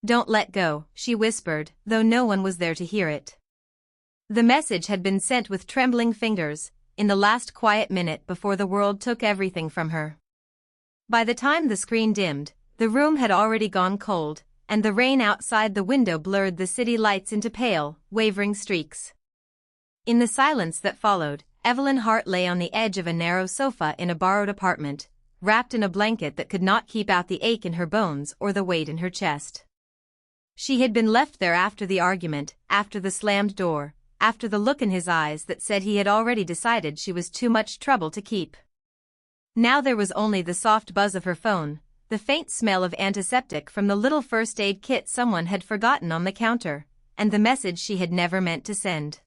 Don't let go, she whispered, though no one was there to hear it. The message had been sent with trembling fingers, in the last quiet minute before the world took everything from her. By the time the screen dimmed, the room had already gone cold, and the rain outside the window blurred the city lights into pale, wavering streaks. In the silence that followed, Evelyn Hart lay on the edge of a narrow sofa in a borrowed apartment, wrapped in a blanket that could not keep out the ache in her bones or the weight in her chest. She had been left there after the argument, after the slammed door, after the look in his eyes that said he had already decided she was too much trouble to keep. Now there was only the soft buzz of her phone, the faint smell of antiseptic from the little first aid kit someone had forgotten on the counter, and the message she had never meant to send.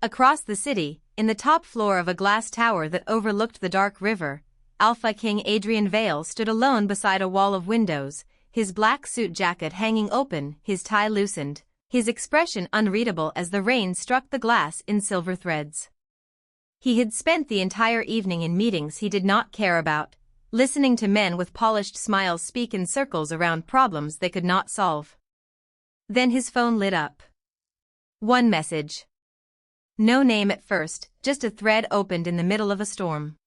Across the city, in the top floor of a glass tower that overlooked the dark river, Alpha King Adrian Vale stood alone beside a wall of windows, his black suit jacket hanging open, his tie loosened, his expression unreadable as the rain struck the glass in silver threads. He had spent the entire evening in meetings he did not care about, listening to men with polished smiles speak in circles around problems they could not solve. Then his phone lit up. One message. No name at first, just a thread opened in the middle of a storm.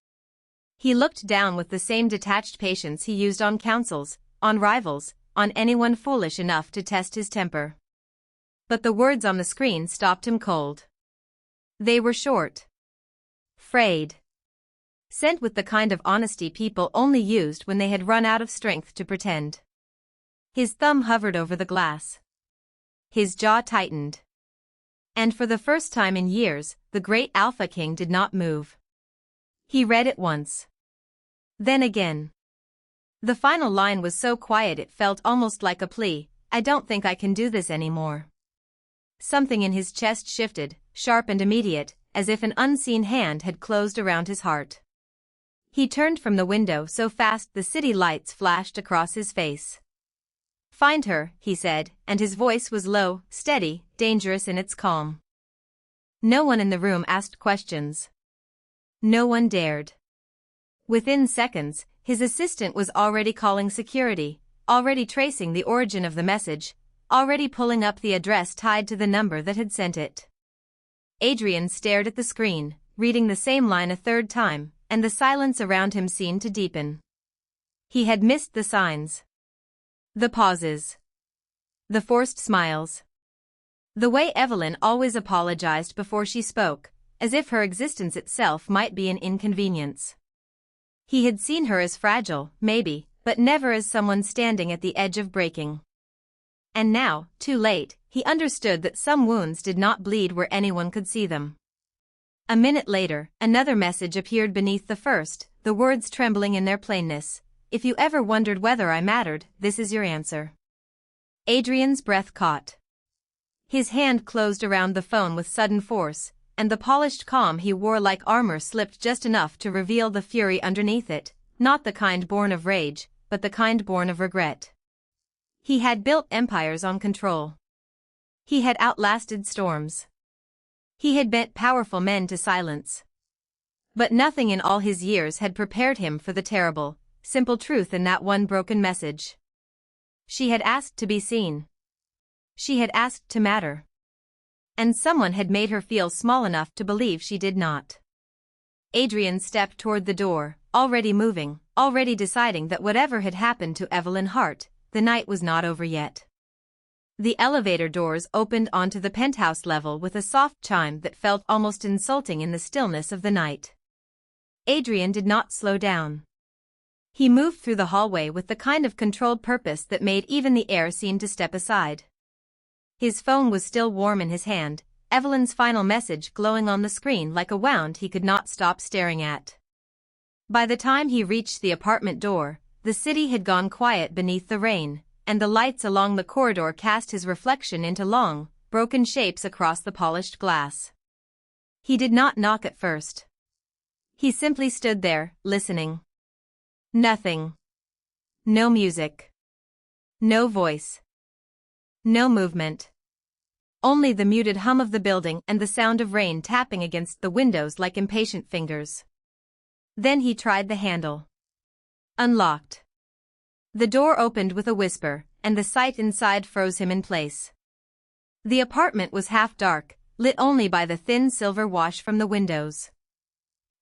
He looked down with the same detached patience he used on counsels, on rivals, on anyone foolish enough to test his temper. But the words on the screen stopped him cold. They were short. Frayed. Sent with the kind of honesty people only used when they had run out of strength to pretend. His thumb hovered over the glass. His jaw tightened. And for the first time in years, the great Alpha King did not move. He read it once. Then again. The final line was so quiet it felt almost like a plea, "I don't think I can do this anymore." Something in his chest shifted, sharp and immediate, as if an unseen hand had closed around his heart. He turned from the window so fast the city lights flashed across his face. "Find her," he said, and his voice was low, steady, dangerous in its calm. No one in the room asked questions. No one dared. Within seconds, his assistant was already calling security, already tracing the origin of the message, already pulling up the address tied to the number that had sent it. Adrian stared at the screen, reading the same line a third time, and the silence around him seemed to deepen. He had missed the signs. The pauses. The forced smiles. The way Evelyn always apologized before she spoke, as if her existence itself might be an inconvenience. He had seen her as fragile, maybe, but never as someone standing at the edge of breaking. And now, too late, he understood that some wounds did not bleed where anyone could see them. A minute later, another message appeared beneath the first, the words trembling in their plainness. "If you ever wondered whether I mattered, this is your answer." Adrian's breath caught. His hand closed around the phone with sudden force, and the polished calm he wore like armor slipped just enough to reveal the fury underneath it, not the kind born of rage, but the kind born of regret. He had built empires on control. He had outlasted storms. He had bent powerful men to silence. But nothing in all his years had prepared him for the terrible, simple truth in that one broken message. She had asked to be seen. She had asked to matter. And someone had made her feel small enough to believe she did not. Adrian stepped toward the door, already moving, already deciding that whatever had happened to Evelyn Hart, the night was not over yet. The elevator doors opened onto the penthouse level with a soft chime that felt almost insulting in the stillness of the night. Adrian did not slow down. He moved through the hallway with the kind of controlled purpose that made even the air seem to step aside. His phone was still warm in his hand, Evelyn's final message glowing on the screen like a wound he could not stop staring at. By the time he reached the apartment door, the city had gone quiet beneath the rain, and the lights along the corridor cast his reflection into long, broken shapes across the polished glass. He did not knock at first. He simply stood there, listening. Nothing. No music. No voice. No movement. Only the muted hum of the building and the sound of rain tapping against the windows like impatient fingers. Then he tried the handle. Unlocked. The door opened with a whisper, and the sight inside froze him in place. The apartment was half dark, lit only by the thin silver wash from the windows.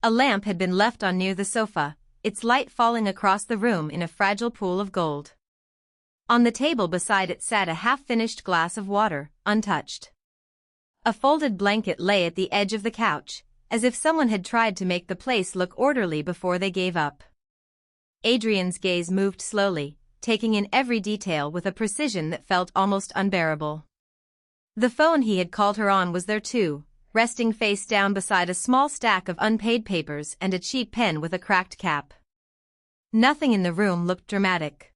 A lamp had been left on near the sofa, its light falling across the room in a fragile pool of gold. On the table beside it sat a half-finished glass of water, untouched. A folded blanket lay at the edge of the couch, as if someone had tried to make the place look orderly before they gave up. Adrian's gaze moved slowly, taking in every detail with a precision that felt almost unbearable. The phone he had called her on was there too, resting face down beside a small stack of unpaid papers and a cheap pen with a cracked cap. Nothing in the room looked dramatic.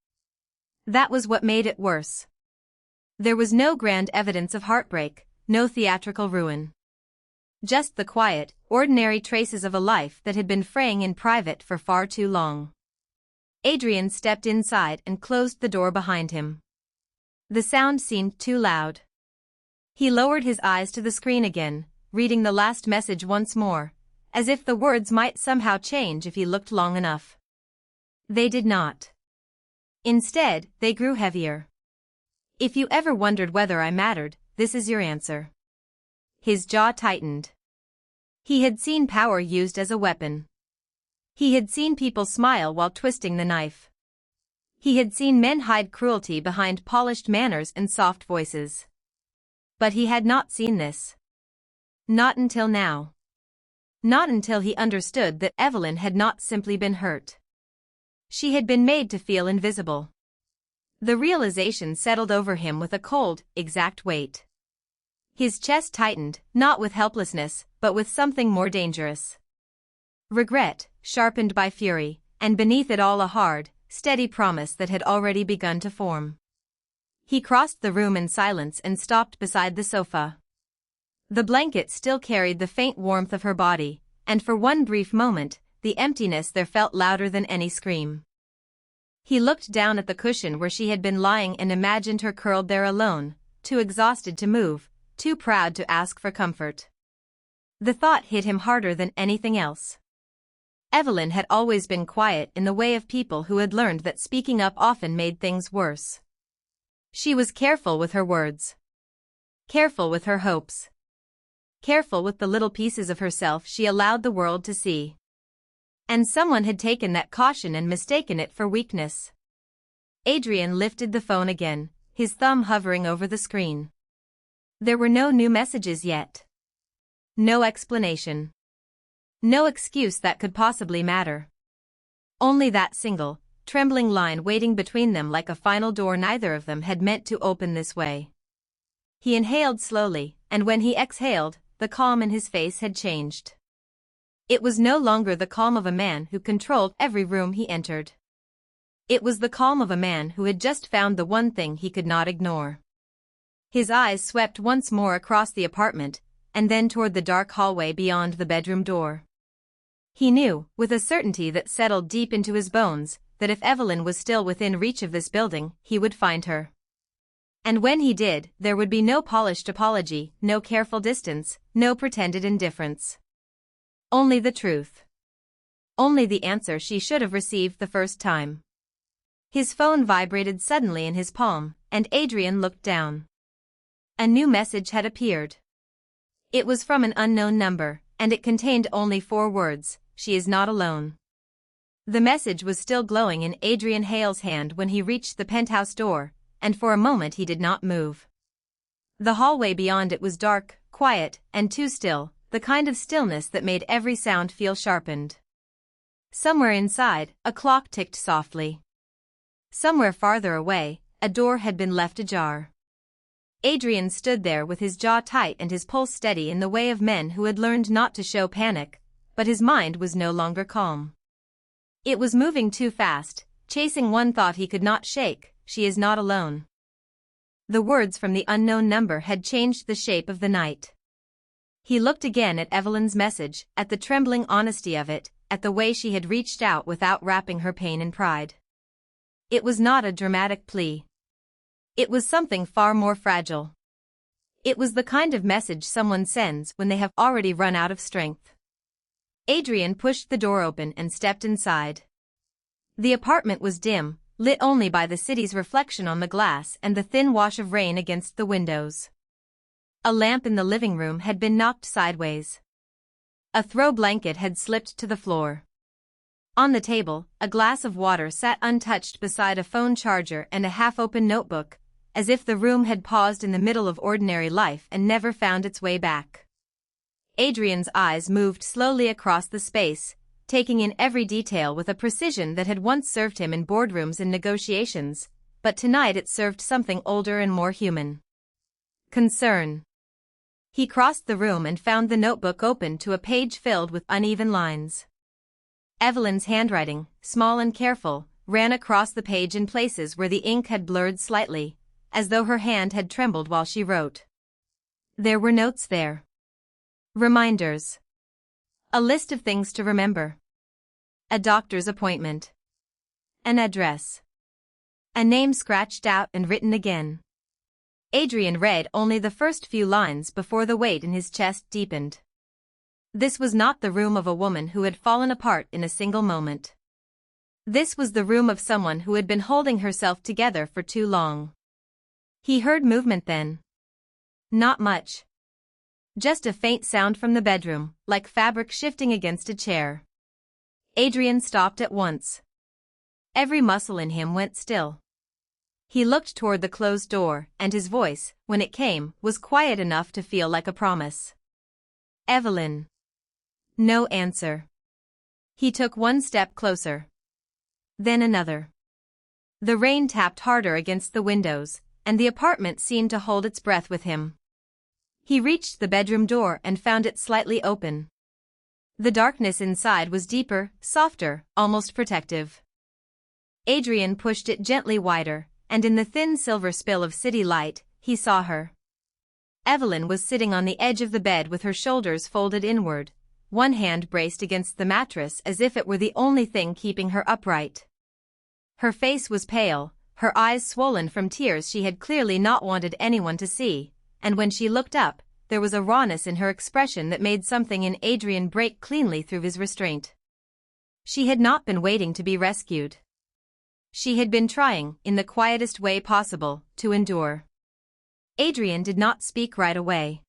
That was what made it worse. There was no grand evidence of heartbreak, no theatrical ruin. Just the quiet, ordinary traces of a life that had been fraying in private for far too long. Adrian stepped inside and closed the door behind him. The sound seemed too loud. He lowered his eyes to the screen again, reading the last message once more, as if the words might somehow change if he looked long enough. They did not. Instead, they grew heavier. If you ever wondered whether I mattered, this is your answer. His jaw tightened. He had seen power used as a weapon. He had seen people smile while twisting the knife. He had seen men hide cruelty behind polished manners and soft voices. But he had not seen this. Not until now. Not until he understood that Evelyn had not simply been hurt. She had been made to feel invisible. The realization settled over him with a cold, exact weight. His chest tightened, not with helplessness, but with something more dangerous. Regret, sharpened by fury, and beneath it all a hard, steady promise that had already begun to form. He crossed the room in silence and stopped beside the sofa. The blanket still carried the faint warmth of her body, and for one brief moment, the emptiness there felt louder than any scream. He looked down at the cushion where she had been lying and imagined her curled there alone, too exhausted to move, too proud to ask for comfort. The thought hit him harder than anything else. Evelyn had always been quiet in the way of people who had learned that speaking up often made things worse. She was careful with her words. Careful with her hopes. Careful with the little pieces of herself she allowed the world to see. And someone had taken that caution and mistaken it for weakness. Adrian lifted the phone again, his thumb hovering over the screen. There were no new messages yet. No explanation. No excuse that could possibly matter. Only that single, trembling line waiting between them like a final door neither of them had meant to open this way. He inhaled slowly, and when he exhaled, the calm in his face had changed. It was no longer the calm of a man who controlled every room he entered. It was the calm of a man who had just found the one thing he could not ignore. His eyes swept once more across the apartment, and then toward the dark hallway beyond the bedroom door. He knew, with a certainty that settled deep into his bones, that if Evelyn was still within reach of this building, he would find her. And when he did, there would be no polished apology, no careful distance, no pretended indifference. Only the truth. Only the answer she should have received the first time. His phone vibrated suddenly in his palm, and Adrian looked down. A new message had appeared. It was from an unknown number, and it contained only 4 words, "She is not alone." The message was still glowing in Adrian Hale's hand when he reached the penthouse door, and for a moment he did not move. The hallway beyond it was dark, quiet, and too still, the kind of stillness that made every sound feel sharpened. Somewhere inside, a clock ticked softly. Somewhere farther away, a door had been left ajar. Adrian stood there with his jaw tight and his pulse steady in the way of men who had learned not to show panic, but his mind was no longer calm. It was moving too fast, chasing one thought he could not shake: she is not alone. The words from the unknown number had changed the shape of the night. He looked again at Evelyn's message, at the trembling honesty of it, at the way she had reached out without wrapping her pain in pride. It was not a dramatic plea. It was something far more fragile. It was the kind of message someone sends when they have already run out of strength. Adrian pushed the door open and stepped inside. The apartment was dim, lit only by the city's reflection on the glass and the thin wash of rain against the windows. A lamp in the living room had been knocked sideways. A throw blanket had slipped to the floor. On the table, a glass of water sat untouched beside a phone charger and a half-open notebook, as if the room had paused in the middle of ordinary life and never found its way back. Adrian's eyes moved slowly across the space, taking in every detail with a precision that had once served him in boardrooms and negotiations, but tonight it served something older and more human. Concern. He crossed the room and found the notebook open to a page filled with uneven lines. Evelyn's handwriting, small and careful, ran across the page in places where the ink had blurred slightly, as though her hand had trembled while she wrote. There were notes there. Reminders. A list of things to remember. A doctor's appointment. An address. A name scratched out and written again. Adrian read only the first few lines before the weight in his chest deepened. This was not the room of a woman who had fallen apart in a single moment. This was the room of someone who had been holding herself together for too long. He heard movement then. Not much. Just a faint sound from the bedroom, like fabric shifting against a chair. Adrian stopped at once. Every muscle in him went still. He looked toward the closed door, and his voice, when it came, was quiet enough to feel like a promise. Evelyn. No answer. He took one step closer. Then another. The rain tapped harder against the windows, and the apartment seemed to hold its breath with him. He reached the bedroom door and found it slightly open. The darkness inside was deeper, softer, almost protective. Adrian pushed it gently wider, and in the thin silver spill of city light, he saw her. Evelyn was sitting on the edge of the bed with her shoulders folded inward, one hand braced against the mattress as if it were the only thing keeping her upright. Her face was pale, her eyes swollen from tears she had clearly not wanted anyone to see, and when she looked up, there was a rawness in her expression that made something in Adrian break cleanly through his restraint. She had not been waiting to be rescued. She had been trying, in the quietest way possible, to endure. Adrian did not speak right away.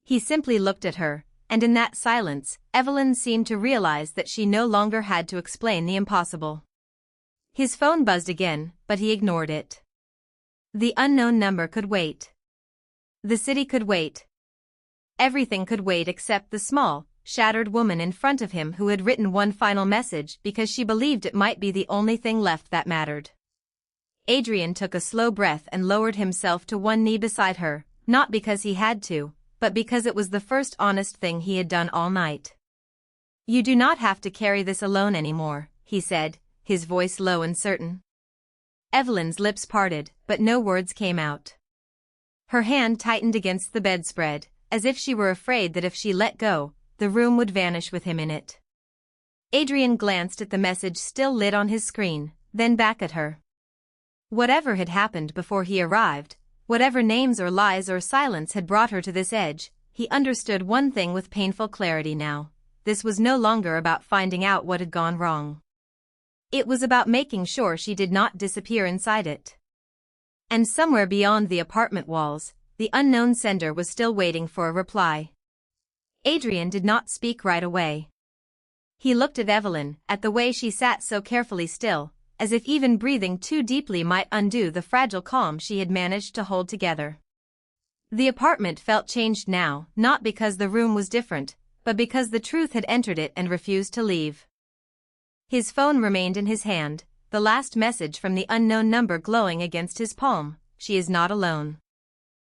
He simply looked at her, and in that silence, Evelyn seemed to realize that she no longer had to explain the impossible. His phone buzzed again, but he ignored it. The unknown number could wait. The city could wait. Everything could wait except the small, shattered woman in front of him who had written one final message because she believed it might be the only thing left that mattered. Adrian took a slow breath and lowered himself to one knee beside her, not because he had to, but because it was the first honest thing he had done all night. You do not have to carry this alone anymore, he said, his voice low and certain. Evelyn's lips parted, but no words came out. Her hand tightened against the bedspread, as if she were afraid that if she let go, the room would vanish with him in it. Adrian glanced at the message still lit on his screen, then back at her. Whatever had happened before he arrived, whatever names or lies or silence had brought her to this edge, he understood one thing with painful clarity now. This was no longer about finding out what had gone wrong. It was about making sure she did not disappear inside it. And somewhere beyond the apartment walls, the unknown sender was still waiting for a reply. Adrian did not speak right away. He looked at Evelyn, at the way she sat so carefully still, as if even breathing too deeply might undo the fragile calm she had managed to hold together. The apartment felt changed now, not because the room was different, but because the truth had entered it and refused to leave. His phone remained in his hand, the last message from the unknown number glowing against his palm. She is not alone.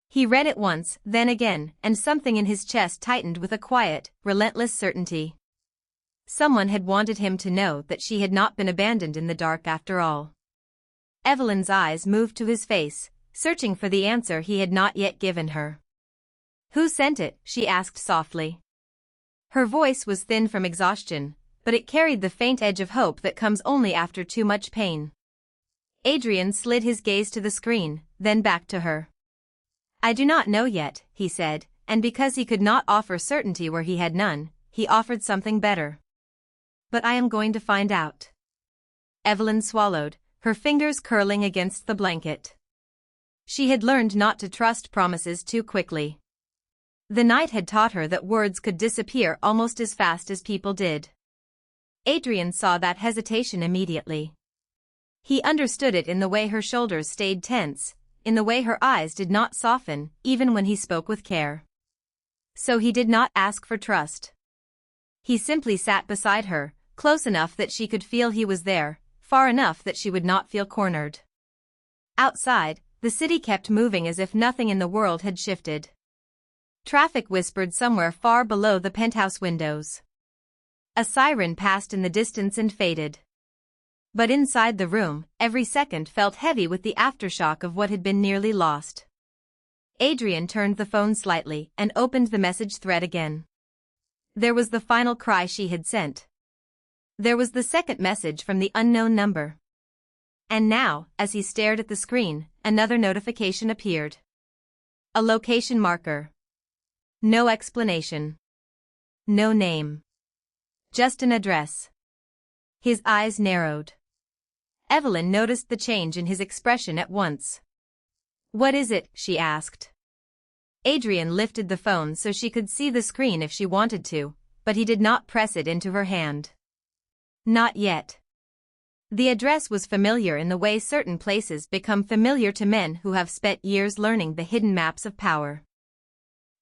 He read it once, then again, and something in his chest tightened with a quiet, relentless certainty. Someone had wanted him to know that she had not been abandoned in the dark after all. Evelyn's eyes moved to his face, searching for the answer he had not yet given her. Who sent it? She asked softly. Her voice was thin from exhaustion, but it carried the faint edge of hope that comes only after too much pain. Adrian slid his gaze to the screen, then back to her. I do not know yet, he said, and because he could not offer certainty where he had none, he offered something better. But I am going to find out. Evelyn swallowed, her fingers curling against the blanket. She had learned not to trust promises too quickly. The night had taught her that words could disappear almost as fast as people did. Adrian saw that hesitation immediately. He understood it in the way her shoulders stayed tense, in the way her eyes did not soften, even when he spoke with care. So he did not ask for trust. He simply sat beside her, close enough that she could feel he was there, far enough that she would not feel cornered. Outside, the city kept moving as if nothing in the world had shifted. Traffic whispered somewhere far below the penthouse windows. A siren passed in the distance and faded. But inside the room, every second felt heavy with the aftershock of what had been nearly lost. Adrian turned the phone slightly and opened the message thread again. There was the final cry she had sent. There was the second message from the unknown number. And now, as he stared at the screen, another notification appeared. A location marker. No explanation. No name. Just an address. His eyes narrowed. Evelyn noticed the change in his expression at once. "What is it?" she asked. Adrian lifted the phone so she could see the screen if she wanted to, but he did not press it into her hand. Not yet. The address was familiar in the way certain places become familiar to men who have spent years learning the hidden maps of power.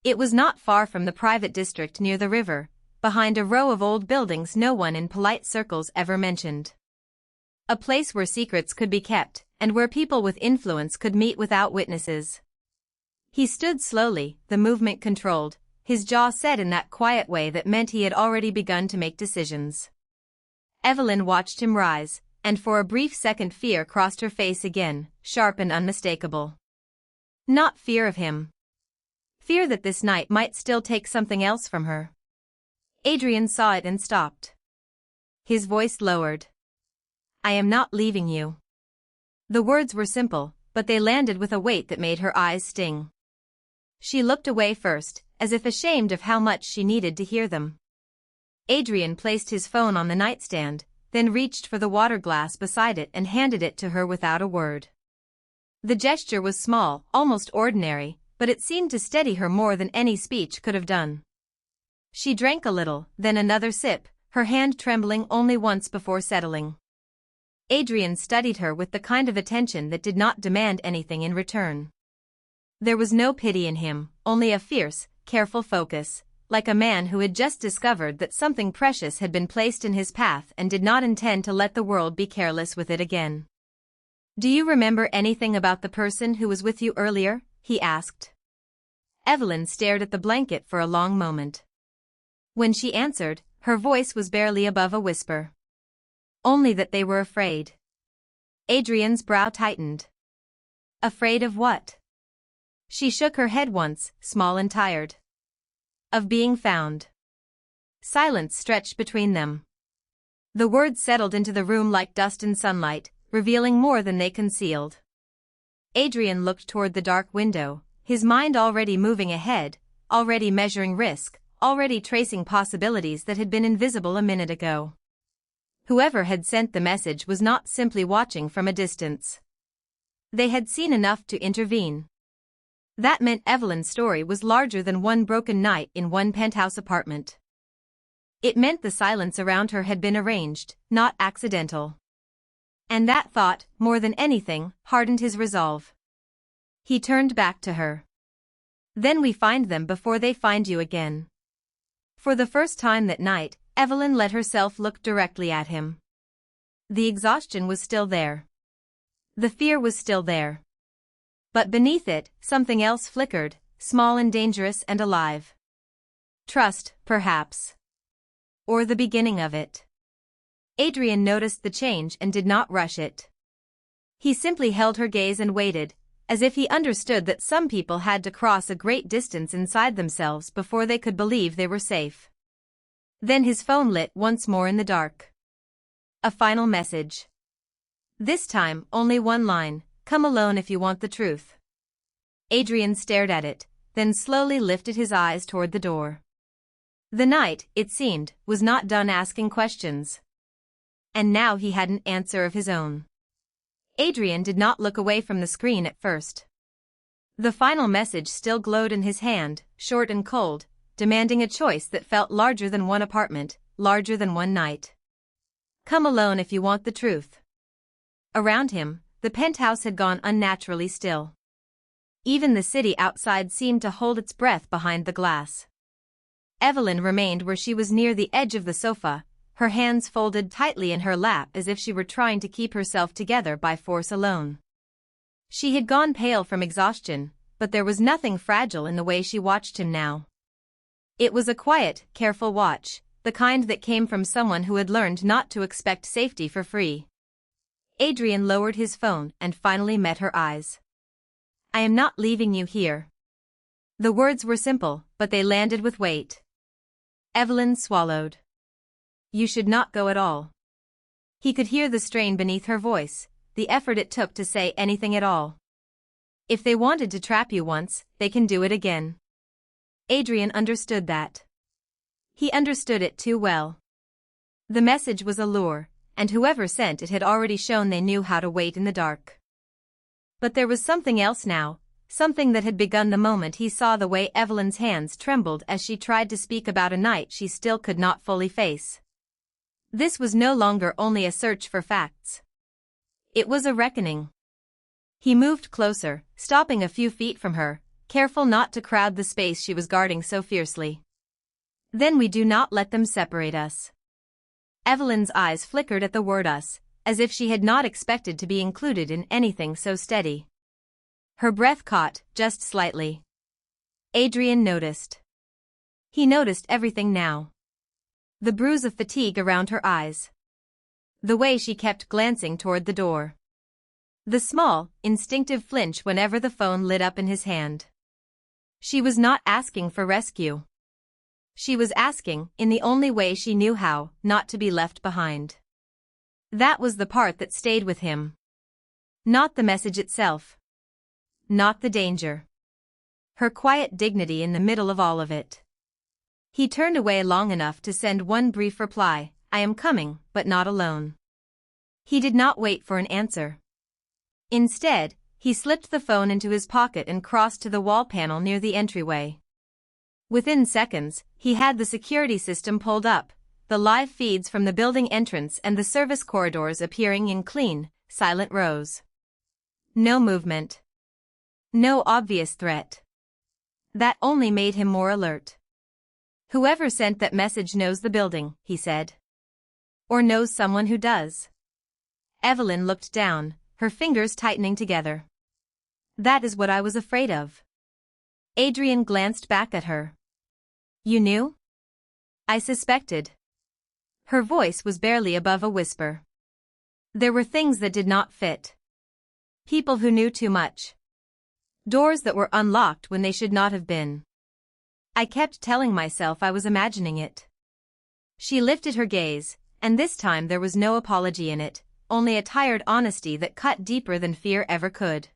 It was not far from the private district near the river, behind a row of old buildings no one in polite circles ever mentioned. A place where secrets could be kept, and where people with influence could meet without witnesses. He stood slowly, the movement controlled, his jaw set in that quiet way that meant he had already begun to make decisions. Evelyn watched him rise, and for a brief second fear crossed her face again, sharp and unmistakable. Not fear of him. Fear that this night might still take something else from her. Adrian saw it and stopped. His voice lowered. "I am not leaving you." The words were simple, but they landed with a weight that made her eyes sting. She looked away first, as if ashamed of how much she needed to hear them. Adrian placed his phone on the nightstand, then reached for the water glass beside it and handed it to her without a word. The gesture was small, almost ordinary, but it seemed to steady her more than any speech could have done. She drank a little, then another sip, her hand trembling only once before settling. Adrian studied her with the kind of attention that did not demand anything in return. There was no pity in him, only a fierce, careful focus, like a man who had just discovered that something precious had been placed in his path and did not intend to let the world be careless with it again. "Do you remember anything about the person who was with you earlier?" he asked. Evelyn stared at the blanket for a long moment. When she answered, her voice was barely above a whisper. "Only that they were afraid." Adrian's brow tightened. "Afraid of what?" She shook her head once, small and tired. "Of being found." Silence stretched between them. The words settled into the room like dust in sunlight, revealing more than they concealed. Adrian looked toward the dark window, his mind already moving ahead, already measuring risk, already tracing possibilities that had been invisible a minute ago. Whoever had sent the message was not simply watching from a distance. They had seen enough to intervene. That meant Evelyn's story was larger than one broken night in one penthouse apartment. It meant the silence around her had been arranged, not accidental. And that thought, more than anything, hardened his resolve. He turned back to her. "Then we find them before they find you again." For the first time that night, Evelyn let herself look directly at him. The exhaustion was still there. The fear was still there. But beneath it, something else flickered, small and dangerous and alive. Trust, perhaps. Or the beginning of it. Adrian noticed the change and did not rush it. He simply held her gaze and waited, as if he understood that some people had to cross a great distance inside themselves before they could believe they were safe. Then his phone lit once more in the dark. A final message. This time, only one line, "Come alone if you want the truth." Adrian stared at it, then slowly lifted his eyes toward the door. The night, it seemed, was not done asking questions. And now he had an answer of his own. Adrian did not look away from the screen at first. The final message still glowed in his hand, short and cold, demanding a choice that felt larger than one apartment, larger than one night. Come alone if you want the truth. Around him, the penthouse had gone unnaturally still. Even the city outside seemed to hold its breath behind the glass. Evelyn remained where she was near the edge of the sofa, her hands folded tightly in her lap as if she were trying to keep herself together by force alone. She had gone pale from exhaustion, but there was nothing fragile in the way she watched him now. It was a quiet, careful watch, the kind that came from someone who had learned not to expect safety for free. Adrian lowered his phone and finally met her eyes. I am not leaving you here. The words were simple, but they landed with weight. Evelyn swallowed. You should not go at all. He could hear the strain beneath her voice, the effort it took to say anything at all. If they wanted to trap you once, they can do it again. Adrian understood that. He understood it too well. The message was a lure, and whoever sent it had already shown they knew how to wait in the dark. But there was something else now, something that had begun the moment he saw the way Evelyn's hands trembled as she tried to speak about a night she still could not fully face. This was no longer only a search for facts. It was a reckoning. He moved closer, stopping a few feet from her, careful not to crowd the space she was guarding so fiercely. Then we do not let them separate us. Evelyn's eyes flickered at the word us, as if she had not expected to be included in anything so steady. Her breath caught, just slightly. Adrian noticed. He noticed everything now. The bruise of fatigue around her eyes. The way she kept glancing toward the door. The small, instinctive flinch whenever the phone lit up in his hand. She was not asking for rescue. She was asking, in the only way she knew how, not to be left behind. That was the part that stayed with him. Not the message itself. Not the danger. Her quiet dignity in the middle of all of it. He turned away long enough to send one brief reply, I am coming, but not alone. He did not wait for an answer. Instead, he slipped the phone into his pocket and crossed to the wall panel near the entryway. Within seconds, he had the security system pulled up, the live feeds from the building entrance and the service corridors appearing in clean, silent rows. No movement. No obvious threat. That only made him more alert. Whoever sent that message knows the building, he said. Or knows someone who does. Evelyn looked down, her fingers tightening together. That is what I was afraid of. Adrian glanced back at her. You knew? I suspected. Her voice was barely above a whisper. There were things that did not fit. People who knew too much. Doors that were unlocked when they should not have been. I kept telling myself I was imagining it. She lifted her gaze, and this time there was no apology in it, only a tired honesty that cut deeper than fear ever could.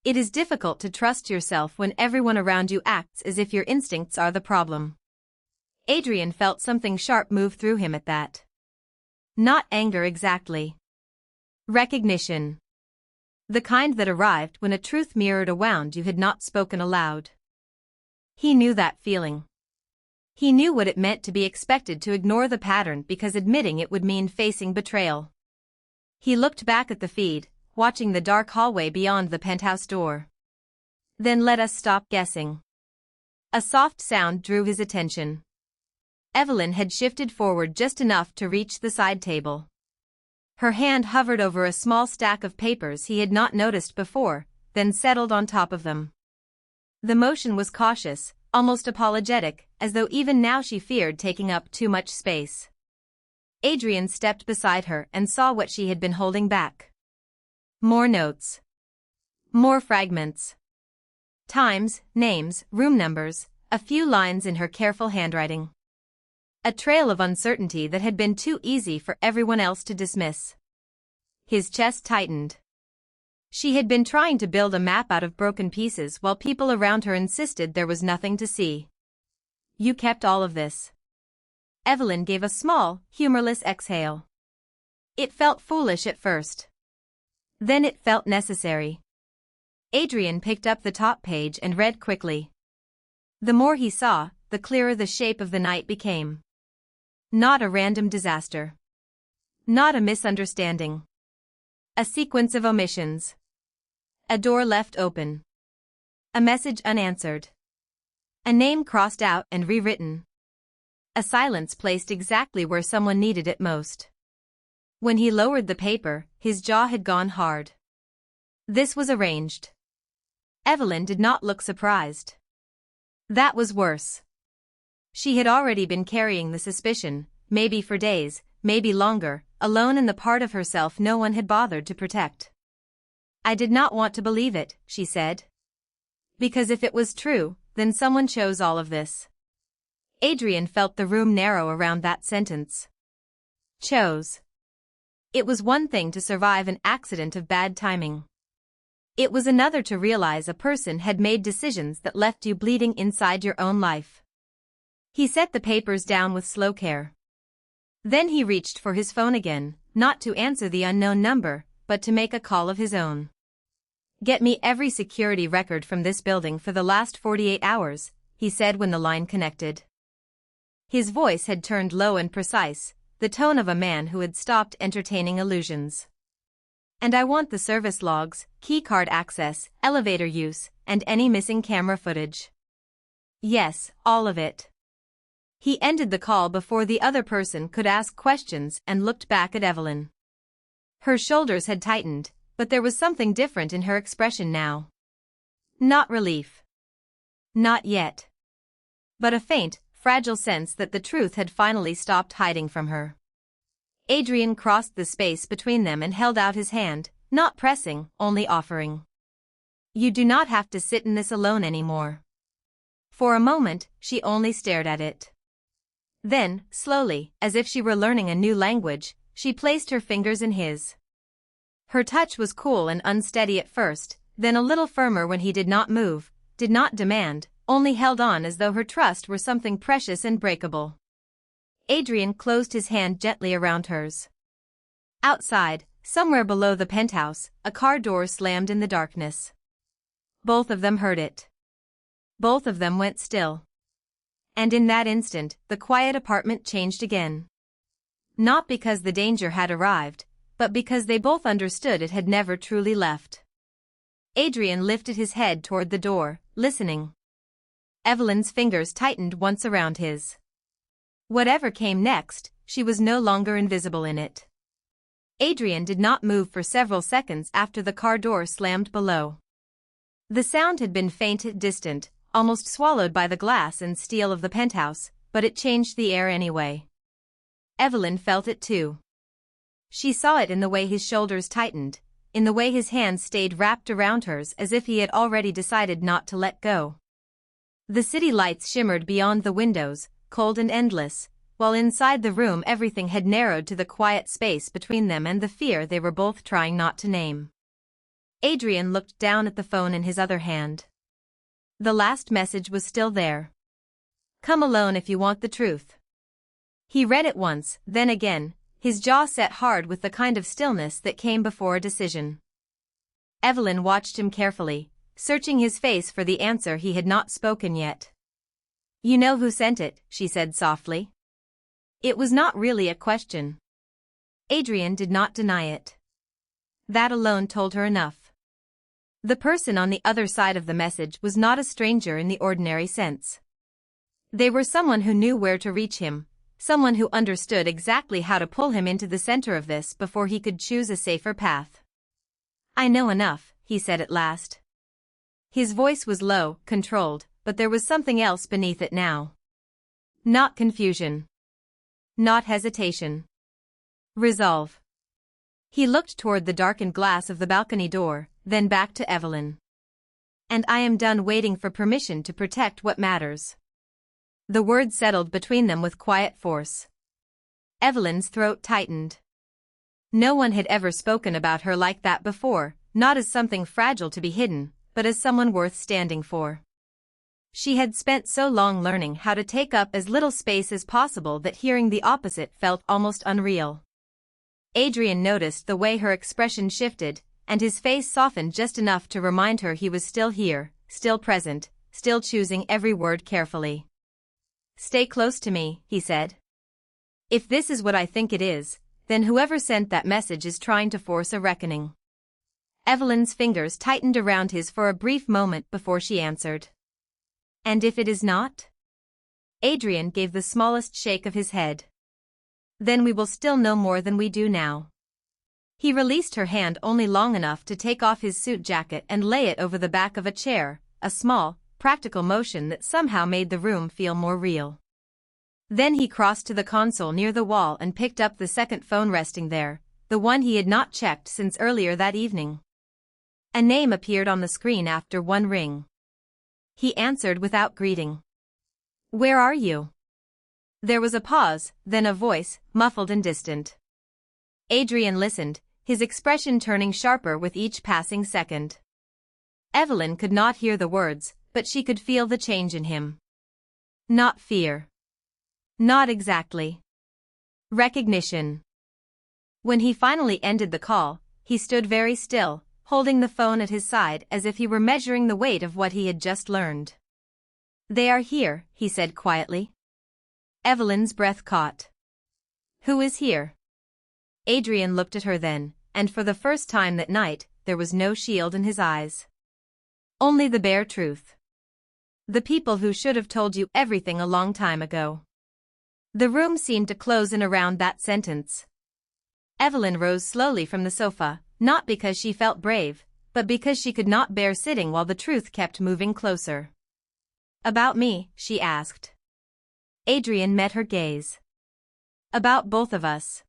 It is difficult to trust yourself when everyone around you acts as if your instincts are the problem. Adrian felt something sharp move through him at that. Not anger exactly. Recognition. The kind that arrived when a truth mirrored a wound you had not spoken aloud. He knew that feeling. He knew what it meant to be expected to ignore the pattern because admitting it would mean facing betrayal. He looked back at the feed, watching the dark hallway beyond the penthouse door. Then let us stop guessing. A soft sound drew his attention. Evelyn had shifted forward just enough to reach the side table. Her hand hovered over a small stack of papers he had not noticed before, then settled on top of them. The motion was cautious, almost apologetic, as though even now she feared taking up too much space. Adrian stepped beside her and saw what she had been holding back. More notes. More fragments. Times, names, room numbers, a few lines in her careful handwriting. A trail of uncertainty that had been too easy for everyone else to dismiss. His chest tightened. She had been trying to build a map out of broken pieces while people around her insisted there was nothing to see. You kept all of this. Evelyn gave a small, humorless exhale. It felt foolish at first. Then it felt necessary. Adrian picked up the top page and read quickly. The more he saw, the clearer the shape of the night became. Not a random disaster. Not a misunderstanding. A sequence of omissions. A door left open. A message unanswered. A name crossed out and rewritten. A silence placed exactly where someone needed it most. When he lowered the paper, his jaw had gone hard. This was arranged. Evelyn did not look surprised. That was worse. She had already been carrying the suspicion, maybe for days, maybe longer, alone in the part of herself no one had bothered to protect. I did not want to believe it, she said. Because if it was true, then someone chose all of this. Adrian felt the room narrow around that sentence. Chose. It was one thing to survive an accident of bad timing. It was another to realize a person had made decisions that left you bleeding inside your own life. He set the papers down with slow care. Then he reached for his phone again, not to answer the unknown number, but to make a call of his own. Get me every security record from this building for the last 48 hours, he said when the line connected. His voice had turned low and precise, the tone of a man who had stopped entertaining illusions. And I want the service logs, keycard access, elevator use, and any missing camera footage. Yes, all of it. He ended the call before the other person could ask questions and looked back at Evelyn. Her shoulders had tightened, but there was something different in her expression now. Not relief. Not yet. But a faint, fragile sense that the truth had finally stopped hiding from her. Adrian crossed the space between them and held out his hand, not pressing, only offering. You do not have to sit in this alone anymore. For a moment, she only stared at it. Then, slowly, as if she were learning a new language, she placed her fingers in his. Her touch was cool and unsteady at first, then a little firmer when he did not move, did not demand, only held on as though her trust were something precious and breakable. Adrian closed his hand gently around hers. Outside, somewhere below the penthouse, a car door slammed in the darkness. Both of them heard it. Both of them went still. And in that instant, the quiet apartment changed again. Not because the danger had arrived, but because they both understood it had never truly left. Adrian lifted his head toward the door, listening. Evelyn's fingers tightened once around his. Whatever came next, she was no longer invisible in it. Adrian did not move for several seconds after the car door slammed below. The sound had been faint, distant, almost swallowed by the glass and steel of the penthouse, but it changed the air anyway. Evelyn felt it too. She saw it in the way his shoulders tightened, in the way his hands stayed wrapped around hers as if he had already decided not to let go. The city lights shimmered beyond the windows, cold and endless, while inside the room everything had narrowed to the quiet space between them and the fear they were both trying not to name. Adrian looked down at the phone in his other hand. The last message was still there. Come alone if you want the truth. He read it once, then again, his jaw set hard with the kind of stillness that came before a decision. Evelyn watched him carefully, searching his face for the answer he had not spoken yet. You know who sent it, she said softly. It was not really a question. Adrian did not deny it. That alone told her enough. The person on the other side of the message was not a stranger in the ordinary sense. They were someone who knew where to reach him, someone who understood exactly how to pull him into the center of this before he could choose a safer path. I know enough, he said at last. His voice was low, controlled, but there was something else beneath it now. Not confusion. Not hesitation. Resolve. He looked toward the darkened glass of the balcony door, then back to Evelyn. And I am done waiting for permission to protect what matters. The words settled between them with quiet force. Evelyn's throat tightened. No one had ever spoken about her like that before, not as something fragile to be hidden, but as someone worth standing for. She had spent so long learning how to take up as little space as possible that hearing the opposite felt almost unreal. Adrian noticed the way her expression shifted, and his face softened just enough to remind her he was still here, still present, still choosing every word carefully. "Stay close to me," he said. "If this is what I think it is, then whoever sent that message is trying to force a reckoning." Evelyn's fingers tightened around his for a brief moment before she answered. "And if it is not?" Adrian gave the smallest shake of his head. "Then we will still know more than we do now." He released her hand only long enough to take off his suit jacket and lay it over the back of a chair, a small, practical motion that somehow made the room feel more real. Then he crossed to the console near the wall and picked up the second phone resting there, the one he had not checked since earlier that evening. A name appeared on the screen after one ring. He answered without greeting. "Where are you?" There was a pause, then a voice, muffled and distant. Adrian listened, his expression turning sharper with each passing second. Evelyn could not hear the words, but she could feel the change in him. Not fear. Not exactly. Recognition. When he finally ended the call, he stood very still, holding the phone at his side as if he were measuring the weight of what he had just learned. "They are here," he said quietly. Evelyn's breath caught. "Who is here?" Adrian looked at her then, and for the first time that night, there was no shield in his eyes. Only the bare truth. "The people who should have told you everything a long time ago." The room seemed to close in around that sentence. Evelyn rose slowly from the sofa, not because she felt brave, but because she could not bear sitting while the truth kept moving closer. "About me?" she asked. Adrian met her gaze. "About both of us."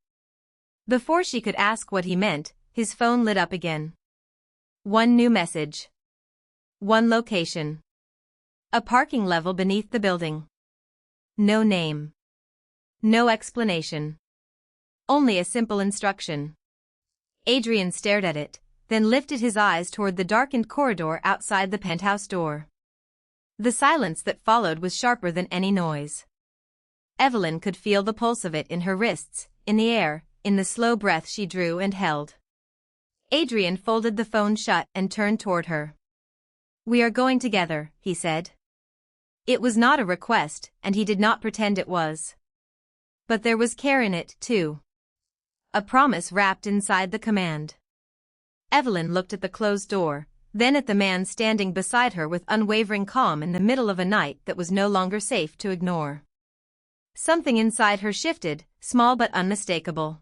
Before she could ask what he meant, his phone lit up again. One new message. One location. A parking level beneath the building. No name. No explanation. Only a simple instruction. Adrian stared at it, then lifted his eyes toward the darkened corridor outside the penthouse door. The silence that followed was sharper than any noise. Evelyn could feel the pulse of it in her wrists, in the air, in the slow breath she drew and held. Adrian folded the phone shut and turned toward her. "We are going together," he said. It was not a request, and he did not pretend it was. But there was care in it, too. A promise wrapped inside the command. Evelyn looked at the closed door, then at the man standing beside her with unwavering calm in the middle of a night that was no longer safe to ignore. Something inside her shifted, small but unmistakable.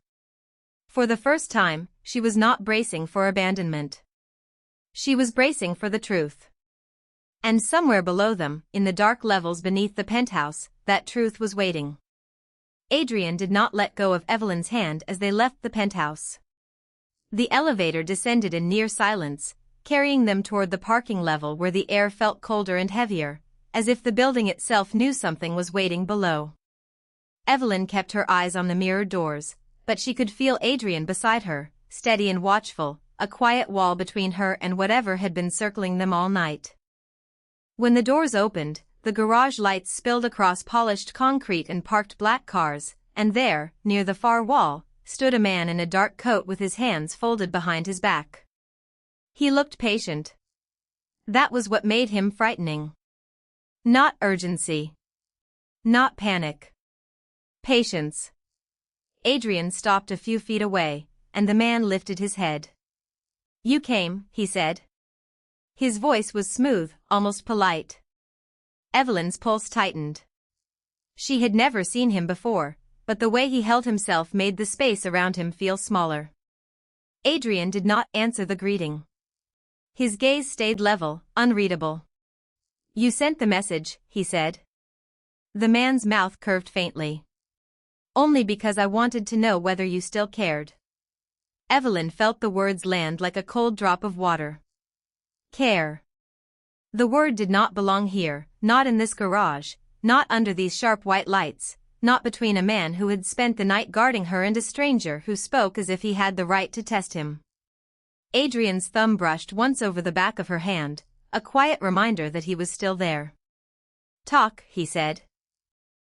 For the first time, she was not bracing for abandonment. She was bracing for the truth. And somewhere below them, in the dark levels beneath the penthouse, that truth was waiting. Adrian did not let go of Evelyn's hand as they left the penthouse. The elevator descended in near silence, carrying them toward the parking level where the air felt colder and heavier, as if the building itself knew something was waiting below. Evelyn kept her eyes on the mirrored doors, but she could feel Adrian beside her, steady and watchful, a quiet wall between her and whatever had been circling them all night. When the doors opened, the garage lights spilled across polished concrete and parked black cars, and there, near the far wall, stood a man in a dark coat with his hands folded behind his back. He looked patient. That was what made him frightening. Not urgency. Not panic. Patience. Adrian stopped a few feet away, and the man lifted his head. "You came," he said. His voice was smooth, almost polite. Evelyn's pulse tightened. She had never seen him before, but the way he held himself made the space around him feel smaller. Adrian did not answer the greeting. His gaze stayed level, unreadable. "You sent the message," he said. The man's mouth curved faintly. "Only because I wanted to know whether you still cared." Evelyn felt the words land like a cold drop of water. Care. The word did not belong here, not in this garage, not under these sharp white lights, not between a man who had spent the night guarding her and a stranger who spoke as if he had the right to test him. Adrian's thumb brushed once over the back of her hand, a quiet reminder that he was still there. "Talk," he said.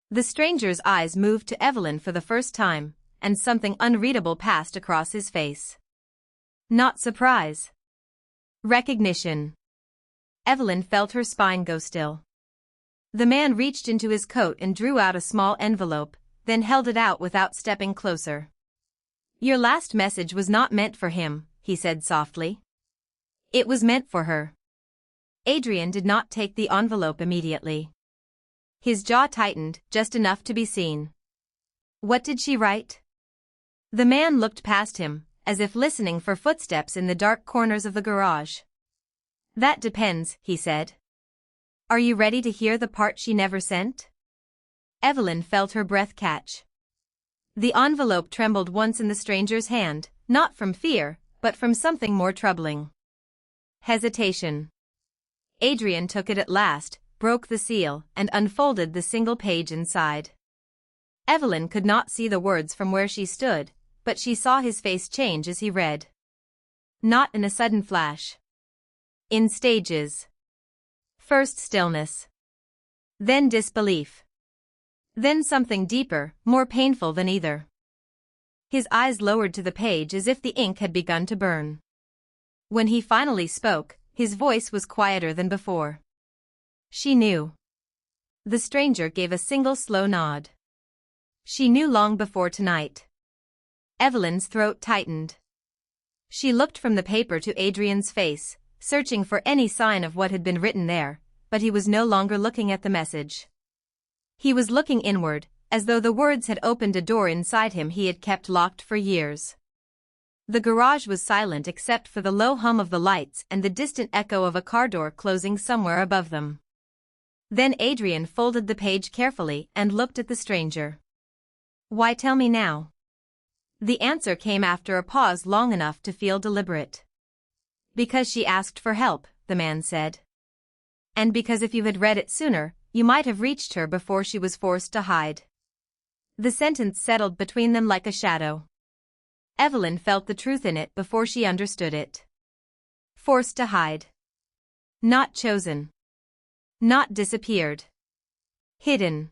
The stranger's eyes moved to Evelyn for the first time, and something unreadable passed across his face. Not surprise. Recognition. Evelyn felt her spine go still. The man reached into his coat and drew out a small envelope, then held it out without stepping closer. Your last message was not meant for him, he said softly. It was meant for her. Adrian did not take the envelope immediately. His jaw tightened, just enough to be seen. What did she write? The man looked past him, as if listening for footsteps in the dark corners of the garage. That depends, he said. Are you ready to hear the part she never sent? Evelyn felt her breath catch. The envelope trembled once in the stranger's hand, not from fear, but from something more troubling. Hesitation. Adrian took it at last, broke the seal, and unfolded the single page inside. Evelyn could not see the words from where she stood, but she saw his face change as he read. Not in a sudden flash. In stages. First stillness. Then disbelief. Then something deeper, more painful than either. His eyes lowered to the page as if the ink had begun to burn. When he finally spoke, his voice was quieter than before. She knew. The stranger gave a single slow nod. She knew long before tonight. Evelyn's throat tightened. She looked from the paper to Adrian's face, searching for any sign of what had been written there, but he was no longer looking at the message. He was looking inward, as though the words had opened a door inside him he had kept locked for years. The garage was silent except for the low hum of the lights and the distant echo of a car door closing somewhere above them. Then Adrian folded the page carefully and looked at the stranger. Why tell me now? The answer came after a pause long enough to feel deliberate. Because she asked for help, the man said. And because if you had read it sooner, you might have reached her before she was forced to hide. The sentence settled between them like a shadow. Evelyn felt the truth in it before she understood it. Forced to hide. Not chosen. Not disappeared. Hidden.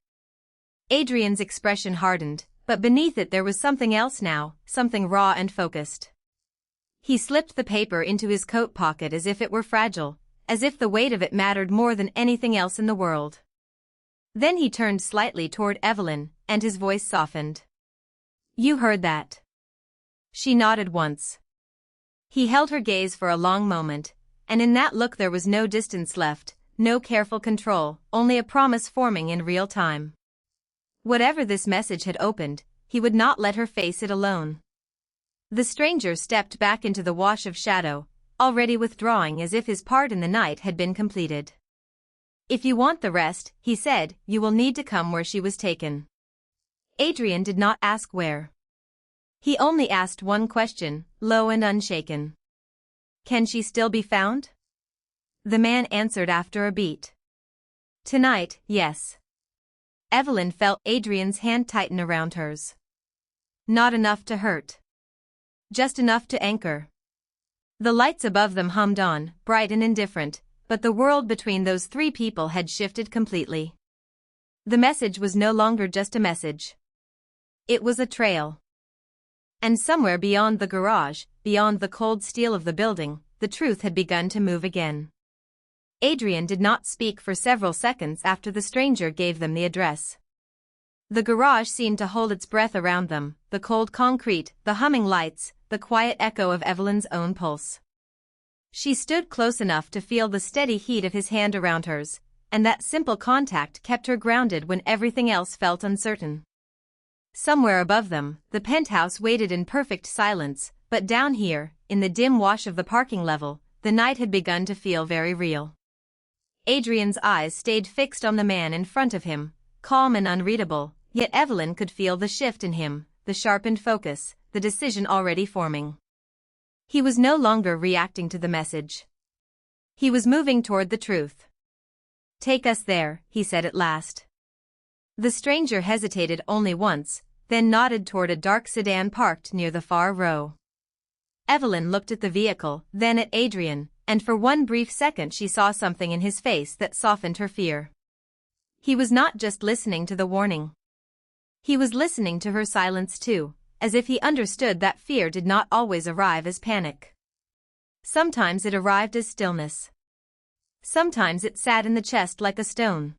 Adrian's expression hardened, but beneath it there was something else now, something raw and focused. He slipped the paper into his coat pocket as if it were fragile, as if the weight of it mattered more than anything else in the world. Then he turned slightly toward Evelyn, and his voice softened. You heard that. She nodded once. He held her gaze for a long moment, and in that look there was no distance left, no careful control, only a promise forming in real time. Whatever this message had opened, he would not let her face it alone. The stranger stepped back into the wash of shadow, already withdrawing as if his part in the night had been completed. If you want the rest, he said, you will need to come where she was taken. Adrian did not ask where. He only asked one question, low and unshaken. Can she still be found? The man answered after a beat. Tonight, yes. Evelyn felt Adrian's hand tighten around hers. Not enough to hurt. Just enough to anchor. The lights above them hummed on, bright and indifferent, but the world between those three people had shifted completely. The message was no longer just a message. It was a trail. And somewhere beyond the garage, beyond the cold steel of the building, the truth had begun to move again. Adrian did not speak for several seconds after the stranger gave them the address. The garage seemed to hold its breath around them, the cold concrete, the humming lights, the quiet echo of Evelyn's own pulse. She stood close enough to feel the steady heat of his hand around hers, and that simple contact kept her grounded when everything else felt uncertain. Somewhere above them, the penthouse waited in perfect silence, but down here, in the dim wash of the parking level, the night had begun to feel very real. Adrian's eyes stayed fixed on the man in front of him, calm and unreadable, yet Evelyn could feel the shift in him, the sharpened focus, the decision already forming. He was no longer reacting to the message. He was moving toward the truth. Take us there, he said at last. The stranger hesitated only once, then nodded toward a dark sedan parked near the far row. Evelyn looked at the vehicle, then at Adrian, and for one brief second she saw something in his face that softened her fear. He was not just listening to the warning. He was listening to her silence too, as if he understood that fear did not always arrive as panic. Sometimes it arrived as stillness. Sometimes it sat in the chest like a stone.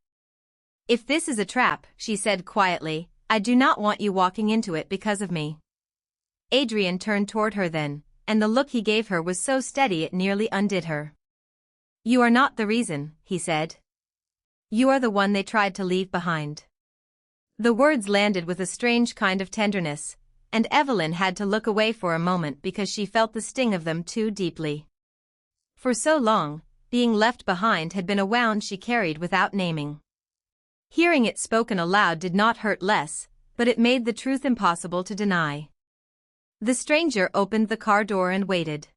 "If this is a trap," she said quietly, "I do not want you walking into it because of me." Adrian turned toward her then, and the look he gave her was so steady it nearly undid her. "You are not the reason," he said. "You are the one they tried to leave behind." The words landed with a strange kind of tenderness, and Evelyn had to look away for a moment because she felt the sting of them too deeply. For so long, being left behind had been a wound she carried without naming. Hearing it spoken aloud did not hurt less, but it made the truth impossible to deny. The stranger opened the car door and waited.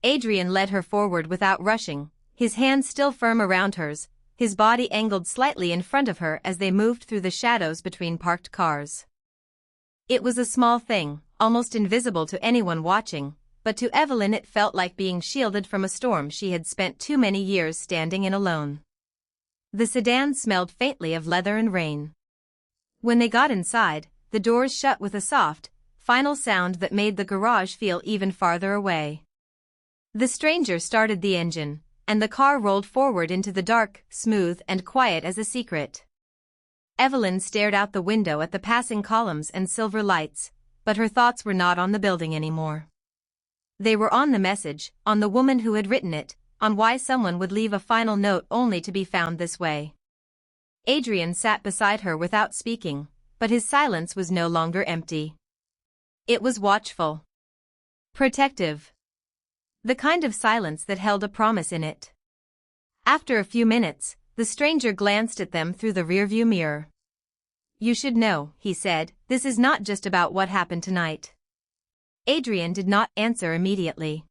Adrian led her forward without rushing, his hands still firm around hers, his body angled slightly in front of her as they moved through the shadows between parked cars. It was a small thing, almost invisible to anyone watching, but to Evelyn it felt like being shielded from a storm she had spent too many years standing in alone. The sedan smelled faintly of leather and rain. When they got inside, the doors shut with a soft, final sound that made the garage feel even farther away. The stranger started the engine, and the car rolled forward into the dark, smooth and quiet as a secret. Evelyn stared out the window at the passing columns and silver lights, but her thoughts were not on the building anymore. They were on the message, on the woman who had written it, on why someone would leave a final note only to be found this way. Adrian sat beside her without speaking, but his silence was no longer empty. It was watchful. Protective. The kind of silence that held a promise in it. After a few minutes, the stranger glanced at them through the rearview mirror. "You should know," he said, "this is not just about what happened tonight." Adrian did not answer immediately.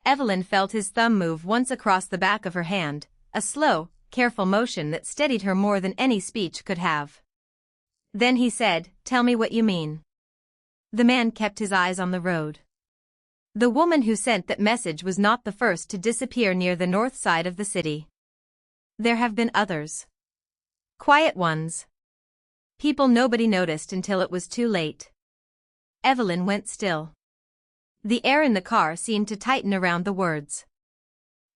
Evelyn felt his thumb move once across the back of her hand, a slow, careful motion that steadied her more than any speech could have. Then he said, "Tell me what you mean." The man kept his eyes on the road. The woman who sent that message was not the first to disappear near the north side of the city. There have been others. Quiet ones. People nobody noticed until it was too late. Evelyn went still. The air in the car seemed to tighten around the words.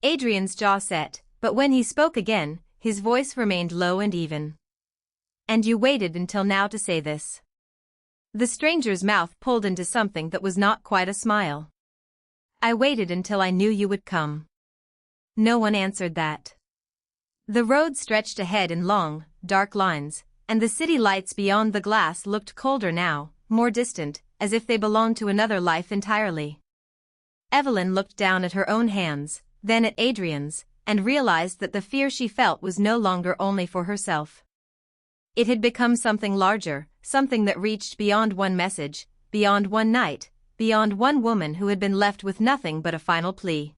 Adrian's jaw set, but when he spoke again, his voice remained low and even. "And you waited until now to say this." The stranger's mouth pulled into something that was not quite a smile. "I waited until I knew you would come." No one answered that. The road stretched ahead in long, dark lines, and the city lights beyond the glass looked colder now, more distant, as if they belonged to another life entirely. Evelyn looked down at her own hands, then at Adrian's, and realized that the fear she felt was no longer only for herself. It had become something larger, something that reached beyond one message, beyond one night, beyond one woman who had been left with nothing but a final plea.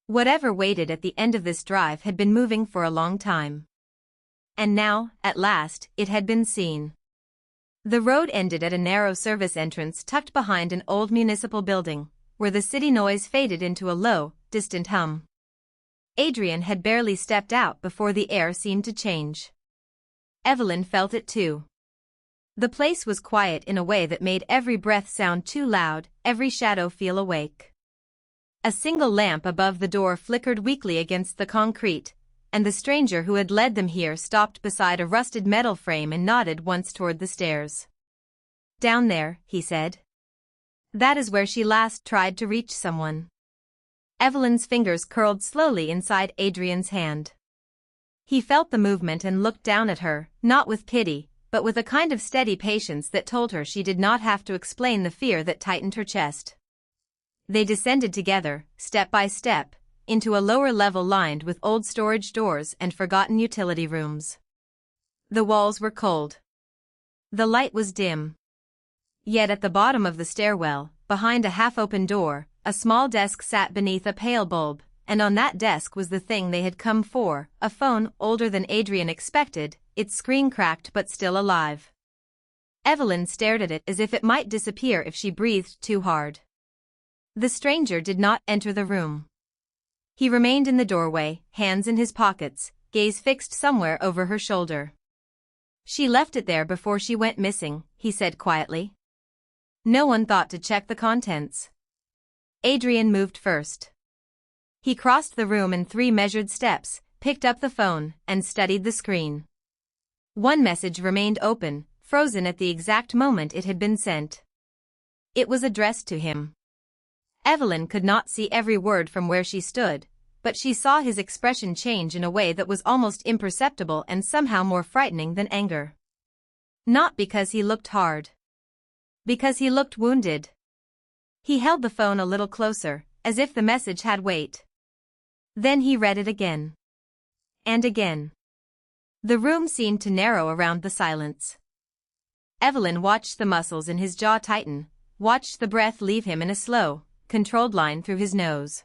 Whatever waited at the end of this drive had been moving for a long time. And now, at last, it had been seen. The road ended at a narrow service entrance tucked behind an old municipal building, where the city noise faded into a low, distant hum. Adrian had barely stepped out before the air seemed to change. Evelyn felt it too. The place was quiet in a way that made every breath sound too loud, every shadow feel awake. A single lamp above the door flickered weakly against the concrete, and the stranger who had led them here stopped beside a rusted metal frame and nodded once toward the stairs. "Down there," he said. "That is where she last tried to reach someone." Evelyn's fingers curled slowly inside Adrian's hand. He felt the movement and looked down at her, not with pity, but with a kind of steady patience that told her she did not have to explain the fear that tightened her chest. They descended together, step by step, into a lower level lined with old storage doors and forgotten utility rooms. The walls were cold. The light was dim. Yet at the bottom of the stairwell, behind a half-open door, a small desk sat beneath a pale bulb, and on that desk was the thing they had come for, a phone older than Adrian expected, its screen cracked but still alive. Evelyn stared at it as if it might disappear if she breathed too hard. The stranger did not enter the room. He remained in the doorway, hands in his pockets, gaze fixed somewhere over her shoulder. "She left it there before she went missing," he said quietly. "No one thought to check the contents." Adrian moved first. He crossed the room in 3 measured steps, picked up the phone, and studied the screen. One message remained open, frozen at the exact moment it had been sent. It was addressed to him. Evelyn could not see every word from where she stood, but she saw his expression change in a way that was almost imperceptible and somehow more frightening than anger. Not because he looked hard. Because he looked wounded. He held the phone a little closer, as if the message had weight. Then he read it again. And again. The room seemed to narrow around the silence. Evelyn watched the muscles in his jaw tighten, watched the breath leave him in a slow, controlled line through his nose.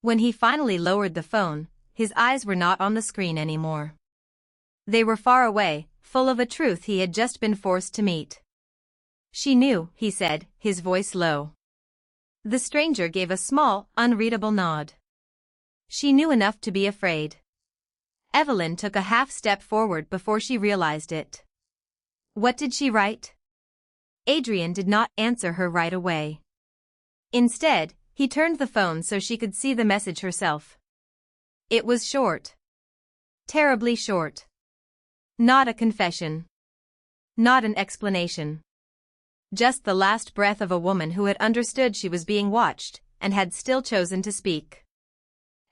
When he finally lowered the phone, his eyes were not on the screen anymore. They were far away, full of a truth he had just been forced to meet. "She knew," he said, his voice low. The stranger gave a small, unreadable nod. "She knew enough to be afraid." Evelyn took a half-step forward before she realized it. What did she write? Adrian did not answer her right away. Instead, he turned the phone so she could see the message herself. It was short. Terribly short. Not a confession. Not an explanation. Just the last breath of a woman who had understood she was being watched, and had still chosen to speak.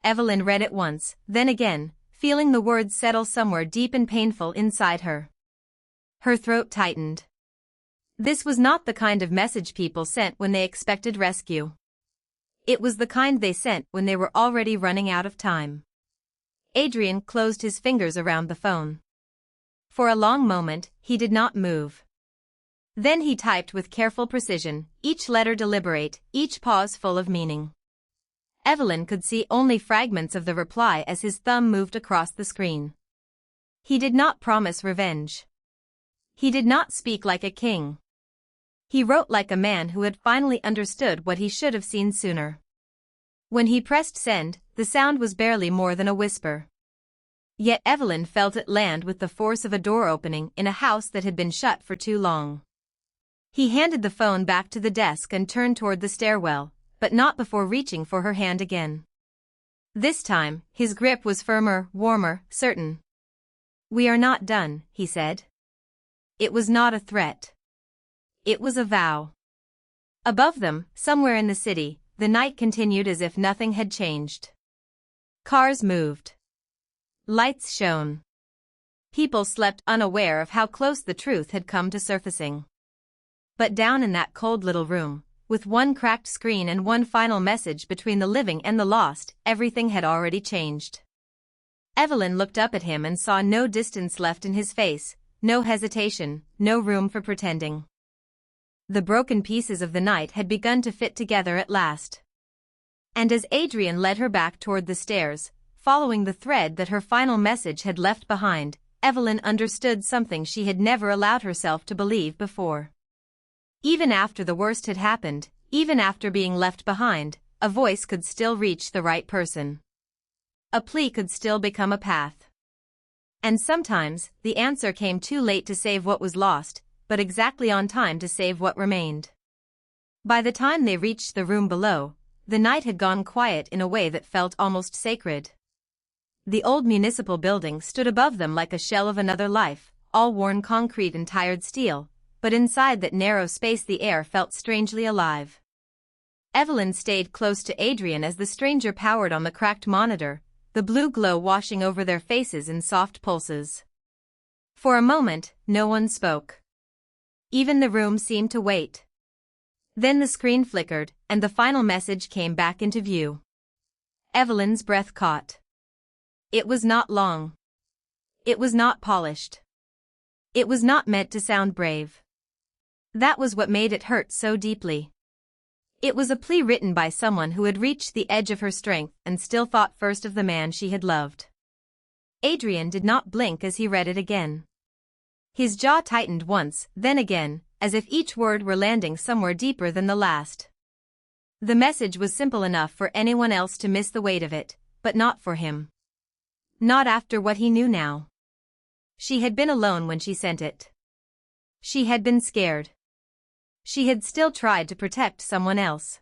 Evelyn read it once, then again, feeling the words settle somewhere deep and painful inside her. Her throat tightened. This was not the kind of message people sent when they expected rescue. It was the kind they sent when they were already running out of time. Adrian closed his fingers around the phone. For a long moment, he did not move. Then he typed with careful precision, each letter deliberate, each pause full of meaning. Evelyn could see only fragments of the reply as his thumb moved across the screen. He did not promise revenge. He did not speak like a king. He wrote like a man who had finally understood what he should have seen sooner. When he pressed send, the sound was barely more than a whisper. Yet Evelyn felt it land with the force of a door opening in a house that had been shut for too long. He handed the phone back to the desk and turned toward the stairwell, but not before reaching for her hand again. This time, his grip was firmer, warmer, certain. "We are not done," he said. It was not a threat. It was a vow. Above them, somewhere in the city, the night continued as if nothing had changed. Cars moved. Lights shone. People slept unaware of how close the truth had come to surfacing. But down in that cold little room, with one cracked screen and one final message between the living and the lost, everything had already changed. Evelyn looked up at him and saw no distance left in his face, no hesitation, no room for pretending. The broken pieces of the night had begun to fit together at last. And as Adrian led her back toward the stairs, following the thread that her final message had left behind, Evelyn understood something she had never allowed herself to believe before. Even after the worst had happened, even after being left behind, a voice could still reach the right person. A plea could still become a path. And sometimes, the answer came too late to save what was lost, but exactly on time to save what remained. By the time they reached the room below, the night had gone quiet in a way that felt almost sacred. The old municipal building stood above them like a shell of another life, all worn concrete and tired steel, but inside that narrow space the air felt strangely alive. Evelyn stayed close to Adrian as the stranger powered on the cracked monitor, the blue glow washing over their faces in soft pulses. For a moment, no one spoke. Even the room seemed to wait. Then the screen flickered, and the final message came back into view. Evelyn's breath caught. It was not long. It was not polished. It was not meant to sound brave. That was what made it hurt so deeply. It was a plea written by someone who had reached the edge of her strength and still thought first of the man she had loved. Adrian did not blink as he read it again. His jaw tightened once, then again, as if each word were landing somewhere deeper than the last. The message was simple enough for anyone else to miss the weight of it, but not for him. Not after what he knew now. She had been alone when she sent it. She had been scared. She had still tried to protect someone else.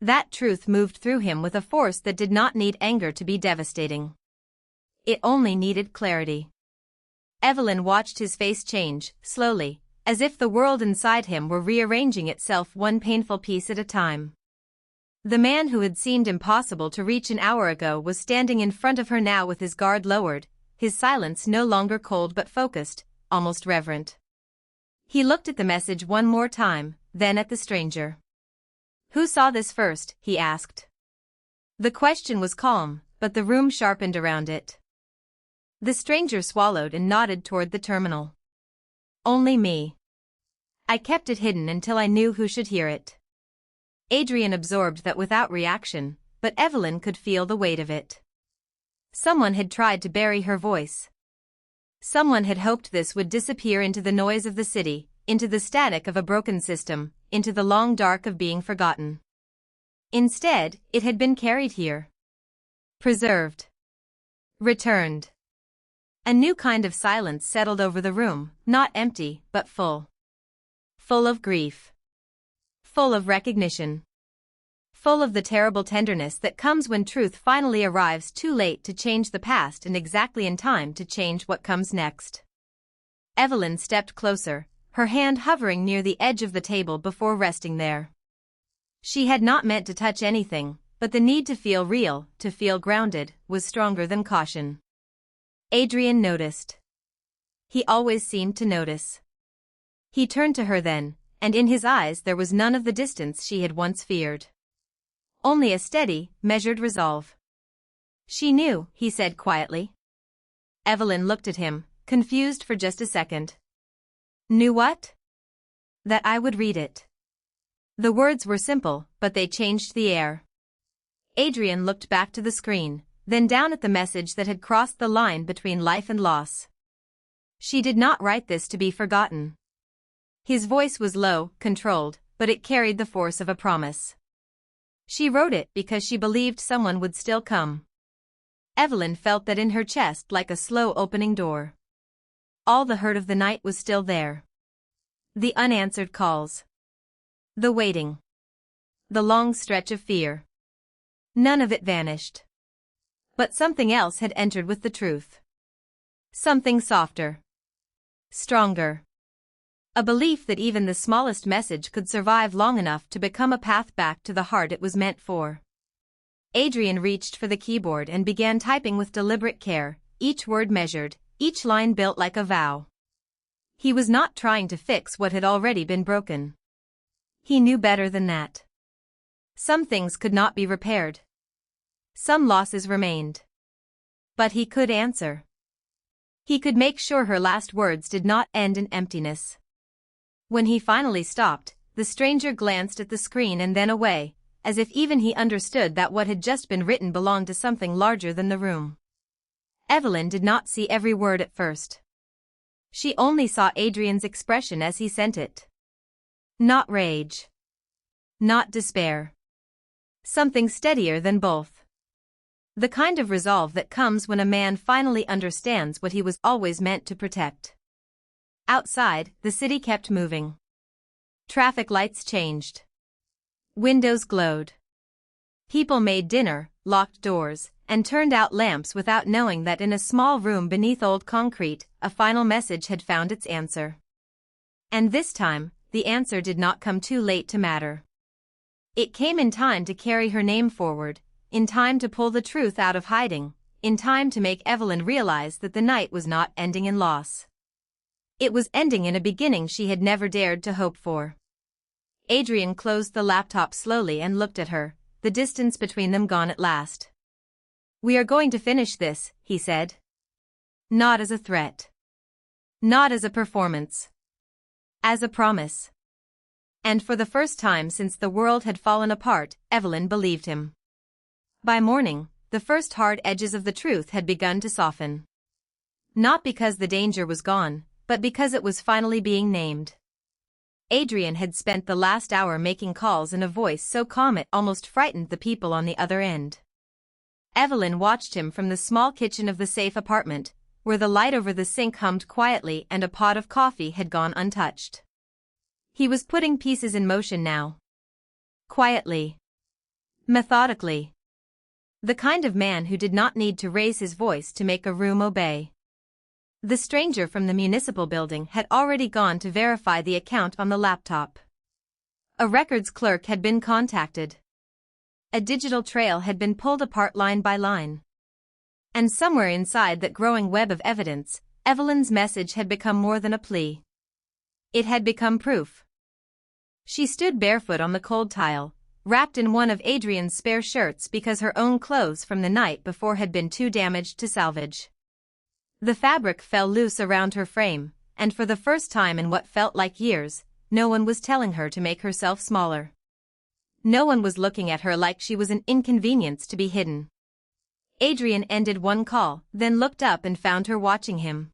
That truth moved through him with a force that did not need anger to be devastating. It only needed clarity. Evelyn watched his face change, slowly, as if the world inside him were rearranging itself one painful piece at a time. The man who had seemed impossible to reach an hour ago was standing in front of her now with his guard lowered, his silence no longer cold but focused, almost reverent. He looked at the message one more time, then at the stranger. "Who saw this first?" he asked. The question was calm, but the room sharpened around it. The stranger swallowed and nodded toward the terminal. "Only me. I kept it hidden until I knew who should hear it." Adrian absorbed that without reaction, but Evelyn could feel the weight of it. Someone had tried to bury her voice. Someone had hoped this would disappear into the noise of the city, into the static of a broken system, into the long dark of being forgotten. Instead, it had been carried here. Preserved. Returned. A new kind of silence settled over the room, not empty, but full. Full of grief. Full of recognition. Full of the terrible tenderness that comes when truth finally arrives too late to change the past and exactly in time to change what comes next. Evelyn stepped closer, her hand hovering near the edge of the table before resting there. She had not meant to touch anything, but the need to feel real, to feel grounded, was stronger than caution. Adrian noticed. He always seemed to notice. He turned to her then, and in his eyes there was none of the distance she had once feared. Only a steady, measured resolve. "She knew," he said quietly. Evelyn looked at him, confused for just a second. "Knew what?" "That I would read it." The words were simple, but they changed the air. Adrian looked back to the screen, then down at the message that had crossed the line between life and loss. "She did not write this to be forgotten." His voice was low, controlled, but it carried the force of a promise. "She wrote it because she believed someone would still come." Evelyn felt that in her chest like a slow opening door. All the hurt of the night was still there. The unanswered calls. The waiting. The long stretch of fear. None of it vanished. But something else had entered with the truth. Something softer. Stronger. A belief that even the smallest message could survive long enough to become a path back to the heart it was meant for. Adrian reached for the keyboard and began typing with deliberate care, each word measured, each line built like a vow. He was not trying to fix what had already been broken. He knew better than that. Some things could not be repaired. Some losses remained. But he could answer. He could make sure her last words did not end in emptiness. When he finally stopped, the stranger glanced at the screen and then away, as if even he understood that what had just been written belonged to something larger than the room. Evelyn did not see every word at first. She only saw Adrian's expression as he sent it. Not rage. Not despair. Something steadier than both. The kind of resolve that comes when a man finally understands what he was always meant to protect. Outside, the city kept moving. Traffic lights changed. Windows glowed. People made dinner, locked doors, and turned out lamps without knowing that in a small room beneath old concrete, a final message had found its answer. And this time, the answer did not come too late to matter. It came in time to carry her name forward, in time to pull the truth out of hiding, in time to make Evelyn realize that the night was not ending in loss. It was ending in a beginning she had never dared to hope for. Adrian closed the laptop slowly and looked at her, the distance between them gone at last. "We are going to finish this," he said. Not as a threat. Not as a performance. As a promise. And for the first time since the world had fallen apart, Evelyn believed him. By morning, the first hard edges of the truth had begun to soften. Not because the danger was gone, but because it was finally being named. Adrian had spent the last hour making calls in a voice so calm it almost frightened the people on the other end. Evelyn watched him from the small kitchen of the safe apartment, where the light over the sink hummed quietly and a pot of coffee had gone untouched. He was putting pieces in motion now. Quietly. Methodically. The kind of man who did not need to raise his voice to make a room obey. The stranger from the municipal building had already gone to verify the account on the laptop. A records clerk had been contacted. A digital trail had been pulled apart line by line. And somewhere inside that growing web of evidence, Evelyn's message had become more than a plea. It had become proof. She stood barefoot on the cold tile, wrapped in one of Adrian's spare shirts because her own clothes from the night before had been too damaged to salvage. The fabric fell loose around her frame, and for the first time in what felt like years, no one was telling her to make herself smaller. No one was looking at her like she was an inconvenience to be hidden. Adrian ended one call, then looked up and found her watching him.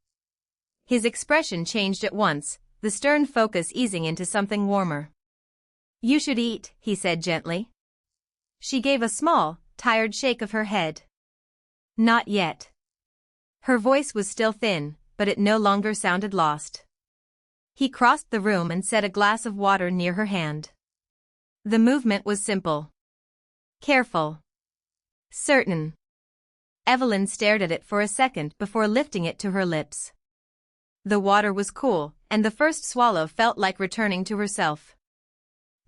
His expression changed at once, the stern focus easing into something warmer. "You should eat," he said gently. She gave a small, tired shake of her head. "Not yet." Her voice was still thin, but it no longer sounded lost. He crossed the room and set a glass of water near her hand. The movement was simple. Careful. Certain. Evelyn stared at it for a second before lifting it to her lips. The water was cool, and the first swallow felt like returning to herself.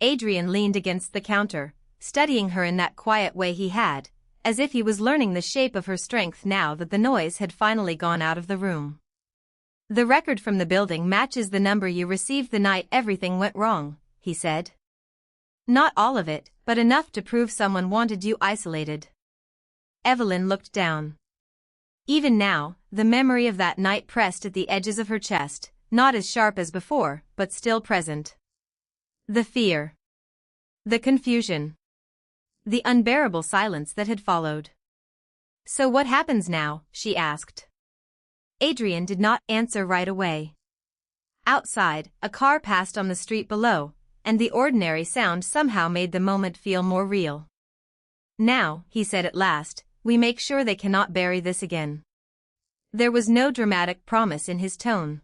Adrian leaned against the counter, studying her in that quiet way he had, as if he was learning the shape of her strength now that the noise had finally gone out of the room. "The record from the building matches the number you received the night everything went wrong," he said. "Not all of it, but enough to prove someone wanted you isolated." Evelyn looked down. Even now, the memory of that night pressed at the edges of her chest, not as sharp as before, but still present. The fear. The confusion. The unbearable silence that had followed. "So what happens now?" she asked. Adrian did not answer right away. Outside, a car passed on the street below, and the ordinary sound somehow made the moment feel more real. "Now," he said at last, "we make sure they cannot bury this again." There was no dramatic promise in his tone.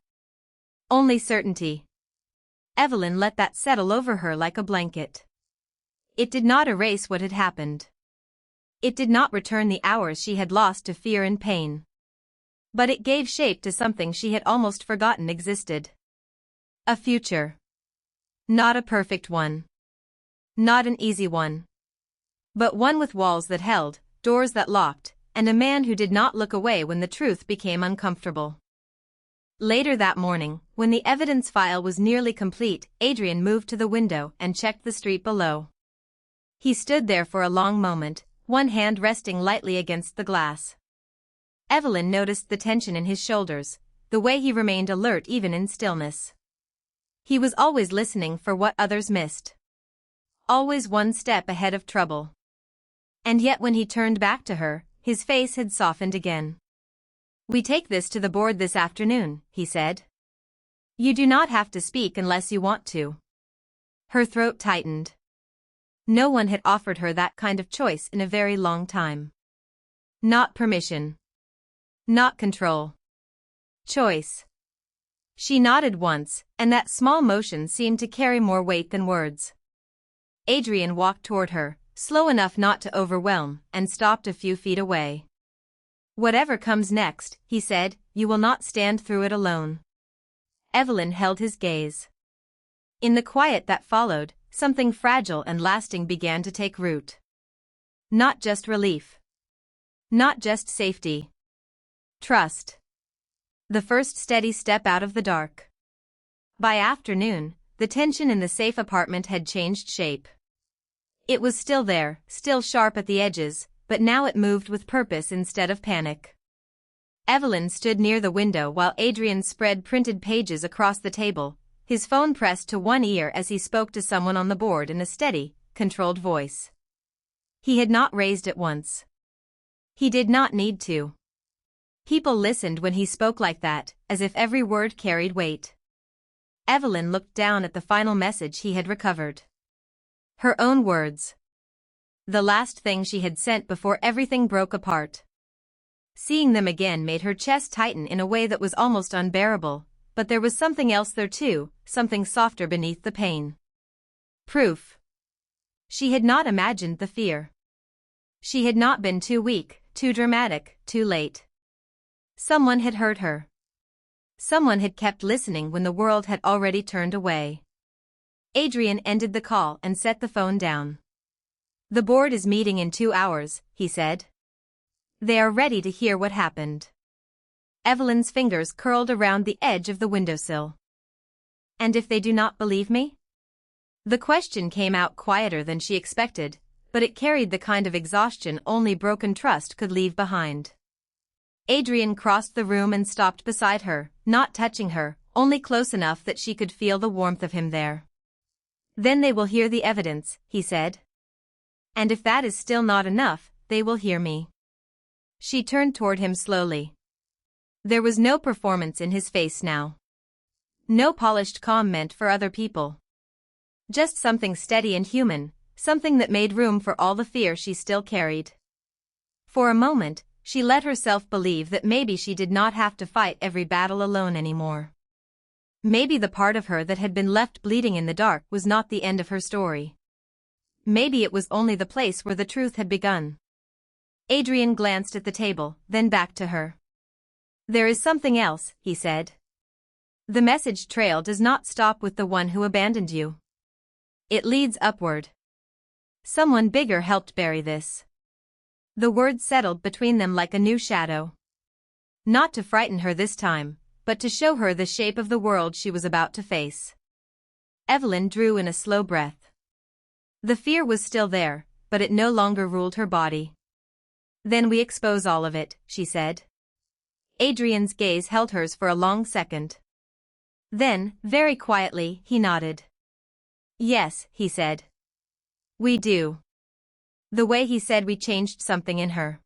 Only certainty. Evelyn let that settle over her like a blanket. It did not erase what had happened. It did not return the hours she had lost to fear and pain. But it gave shape to something she had almost forgotten existed. A future. Not a perfect one. Not an easy one. But one with walls that held, doors that locked, and a man who did not look away when the truth became uncomfortable. Later that morning, when the evidence file was nearly complete, Adrian moved to the window and checked the street below. He stood there for a long moment, one hand resting lightly against the glass. Evelyn noticed the tension in his shoulders, the way he remained alert even in stillness. He was always listening for what others missed. Always one step ahead of trouble. And yet when he turned back to her, his face had softened again. "We take this to the board this afternoon," he said. "You do not have to speak unless you want to." Her throat tightened. No one had offered her that kind of choice in a very long time. Not permission. Not control. Choice. She nodded once, and that small motion seemed to carry more weight than words. Adrian walked toward her, slow enough not to overwhelm, and stopped a few feet away. "Whatever comes next," he said, "you will not stand through it alone." Evelyn held his gaze. In the quiet that followed, something fragile and lasting began to take root. Not just relief. Not just safety. Trust. The first steady step out of the dark. By afternoon, the tension in the safe apartment had changed shape. It was still there, still sharp at the edges, but now it moved with purpose instead of panic. Evelyn stood near the window while Adrian spread printed pages across the table, his phone pressed to one ear as he spoke to someone on the board in a steady, controlled voice. He had not raised it once. He did not need to. People listened when he spoke like that, as if every word carried weight. Evelyn looked down at the final message he had recovered. Her own words. The last thing she had sent before everything broke apart. Seeing them again made her chest tighten in a way that was almost unbearable, but there was something else there too, something softer beneath the pain. Proof. She had not imagined the fear. She had not been too weak, too dramatic, too late. Someone had heard her. Someone had kept listening when the world had already turned away. Adrian ended the call and set the phone down. "The board is meeting in 2 hours," he said. "They are ready to hear what happened." Evelyn's fingers curled around the edge of the windowsill. "And if they do not believe me?" The question came out quieter than she expected, but it carried the kind of exhaustion only broken trust could leave behind. Adrian crossed the room and stopped beside her, not touching her, only close enough that she could feel the warmth of him there. "Then they will hear the evidence," he said. "And if that is still not enough, they will hear me." She turned toward him slowly. There was no performance in his face now. No polished calm meant for other people. Just something steady and human, something that made room for all the fear she still carried. For a moment, she let herself believe that maybe she did not have to fight every battle alone anymore. Maybe the part of her that had been left bleeding in the dark was not the end of her story. Maybe it was only the place where the truth had begun. Adrian glanced at the table, then back to her. "There is something else," he said. "The message trail does not stop with the one who abandoned you. It leads upward. Someone bigger helped bury this." The words settled between them like a new shadow. Not to frighten her this time, but to show her the shape of the world she was about to face. Evelyn drew in a slow breath. The fear was still there, but it no longer ruled her body. "Then we expose all of it," she said. Adrian's gaze held hers for a long second. Then, very quietly, he nodded. "Yes," he said. "We do." The way he said we changed something in her.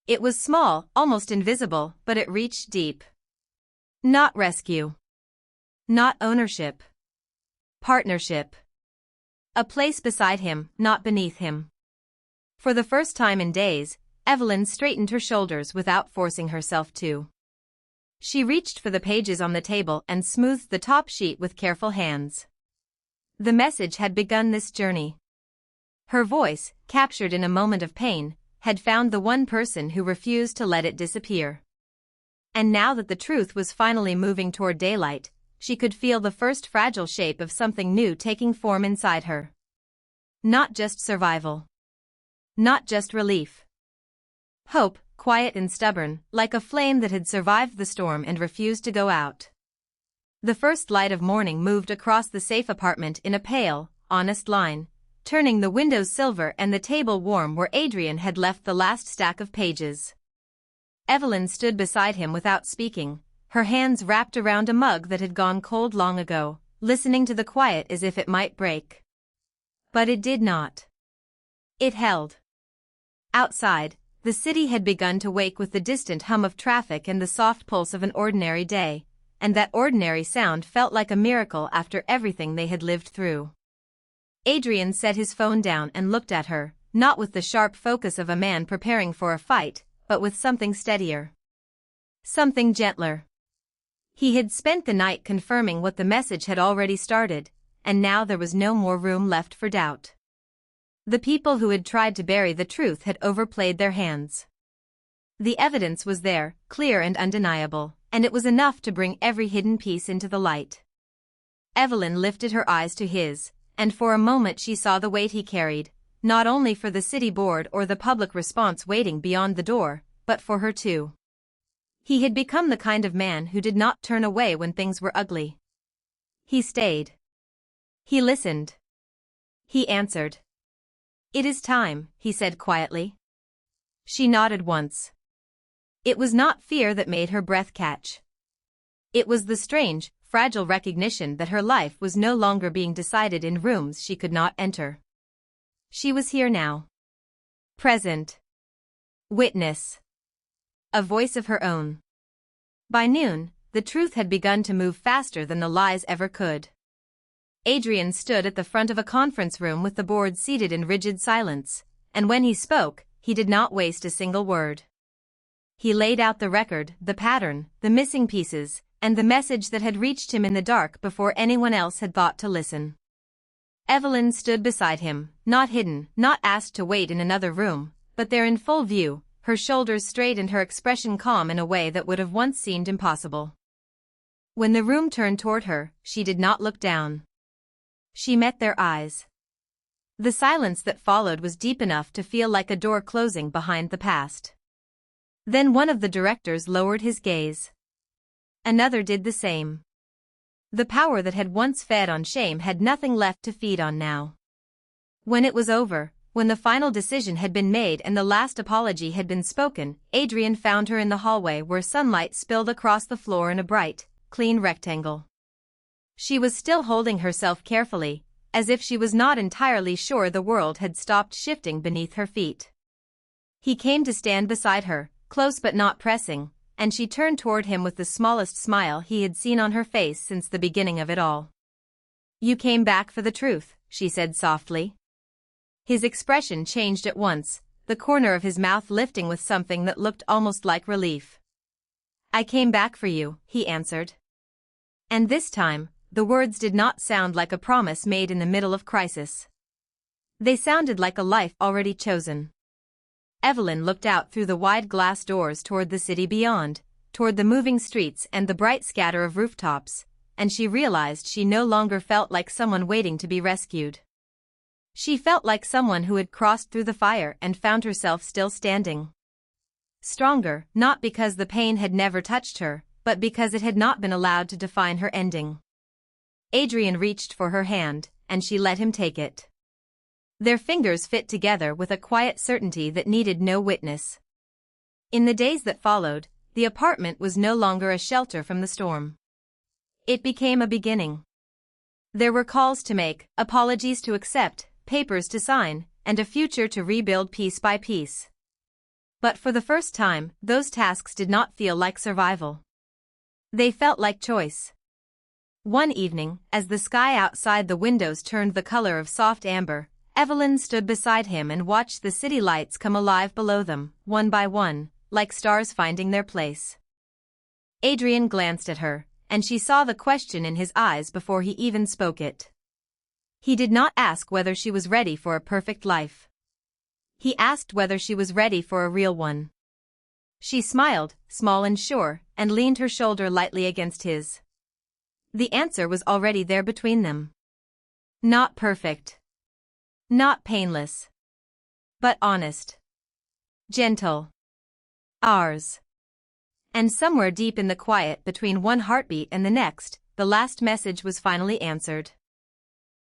It was small, almost invisible, but it reached deep. Not rescue. Not ownership. Partnership. A place beside him, not beneath him. For the first time in days, Evelyn straightened her shoulders without forcing herself to. She reached for the pages on the table and smoothed the top sheet with careful hands. The message had begun this journey. Her voice, captured in a moment of pain, had found the one person who refused to let it disappear. And now that the truth was finally moving toward daylight, she could feel the first fragile shape of something new taking form inside her. Not just survival. Not just relief. Hope, quiet and stubborn, like a flame that had survived the storm and refused to go out. The first light of morning moved across the safe apartment in a pale, honest line, turning the windows silver and the table warm where Adrian had left the last stack of pages. Evelyn stood beside him without speaking, her hands wrapped around a mug that had gone cold long ago, listening to the quiet as if it might break. But it did not. It held. Outside, the city had begun to wake with the distant hum of traffic and the soft pulse of an ordinary day, and that ordinary sound felt like a miracle after everything they had lived through. Adrian set his phone down and looked at her, not with the sharp focus of a man preparing for a fight, but with something steadier. Something gentler. He had spent the night confirming what the message had already started, and now there was no more room left for doubt. The people who had tried to bury the truth had overplayed their hands. The evidence was there, clear and undeniable, and it was enough to bring every hidden piece into the light. Evelyn lifted her eyes to his, and for a moment she saw the weight he carried, not only for the city board or the public response waiting beyond the door, but for her too. He had become the kind of man who did not turn away when things were ugly. He stayed. He listened. He answered. "It is time," he said quietly. She nodded once. It was not fear that made her breath catch. It was the strange, fragile recognition that her life was no longer being decided in rooms she could not enter. She was here now. Present. Witness. A voice of her own. By noon, the truth had begun to move faster than the lies ever could. Adrian stood at the front of a conference room with the board seated in rigid silence, and when he spoke, he did not waste a single word. He laid out the record, the pattern, the missing pieces, and the message that had reached him in the dark before anyone else had thought to listen. Evelyn stood beside him, not hidden, not asked to wait in another room, but there in full view, her shoulders straight and her expression calm in a way that would have once seemed impossible. When the room turned toward her, she did not look down. She met their eyes. The silence that followed was deep enough to feel like a door closing behind the past. Then one of the directors lowered his gaze. Another did the same. The power that had once fed on shame had nothing left to feed on now. When it was over, when the final decision had been made and the last apology had been spoken, Adrian found her in the hallway where sunlight spilled across the floor in a bright, clean rectangle. She was still holding herself carefully, as if she was not entirely sure the world had stopped shifting beneath her feet. He came to stand beside her, close but not pressing, and she turned toward him with the smallest smile he had seen on her face since the beginning of it all. "You came back for the truth," she said softly. His expression changed at once, the corner of his mouth lifting with something that looked almost like relief. "I came back for you," he answered. And this time, the words did not sound like a promise made in the middle of crisis. They sounded like a life already chosen. Evelyn looked out through the wide glass doors toward the city beyond, toward the moving streets and the bright scatter of rooftops, and she realized she no longer felt like someone waiting to be rescued. She felt like someone who had crossed through the fire and found herself still standing. Stronger, not because the pain had never touched her, but because it had not been allowed to define her ending. Adrian reached for her hand, and she let him take it. Their fingers fit together with a quiet certainty that needed no witness. In the days that followed, the apartment was no longer a shelter from the storm. It became a beginning. There were calls to make, apologies to accept, papers to sign, and a future to rebuild piece by piece. But for the first time, those tasks did not feel like survival. They felt like choice. One evening, as the sky outside the windows turned the color of soft amber, Evelyn stood beside him and watched the city lights come alive below them, one by one, like stars finding their place. Adrian glanced at her, and she saw the question in his eyes before he even spoke it. He did not ask whether she was ready for a perfect life. He asked whether she was ready for a real one. She smiled, small and sure, and leaned her shoulder lightly against his. The answer was already there between them. Not perfect. Not painless. But honest. Gentle. Ours. And somewhere deep in the quiet between one heartbeat and the next, the last message was finally answered.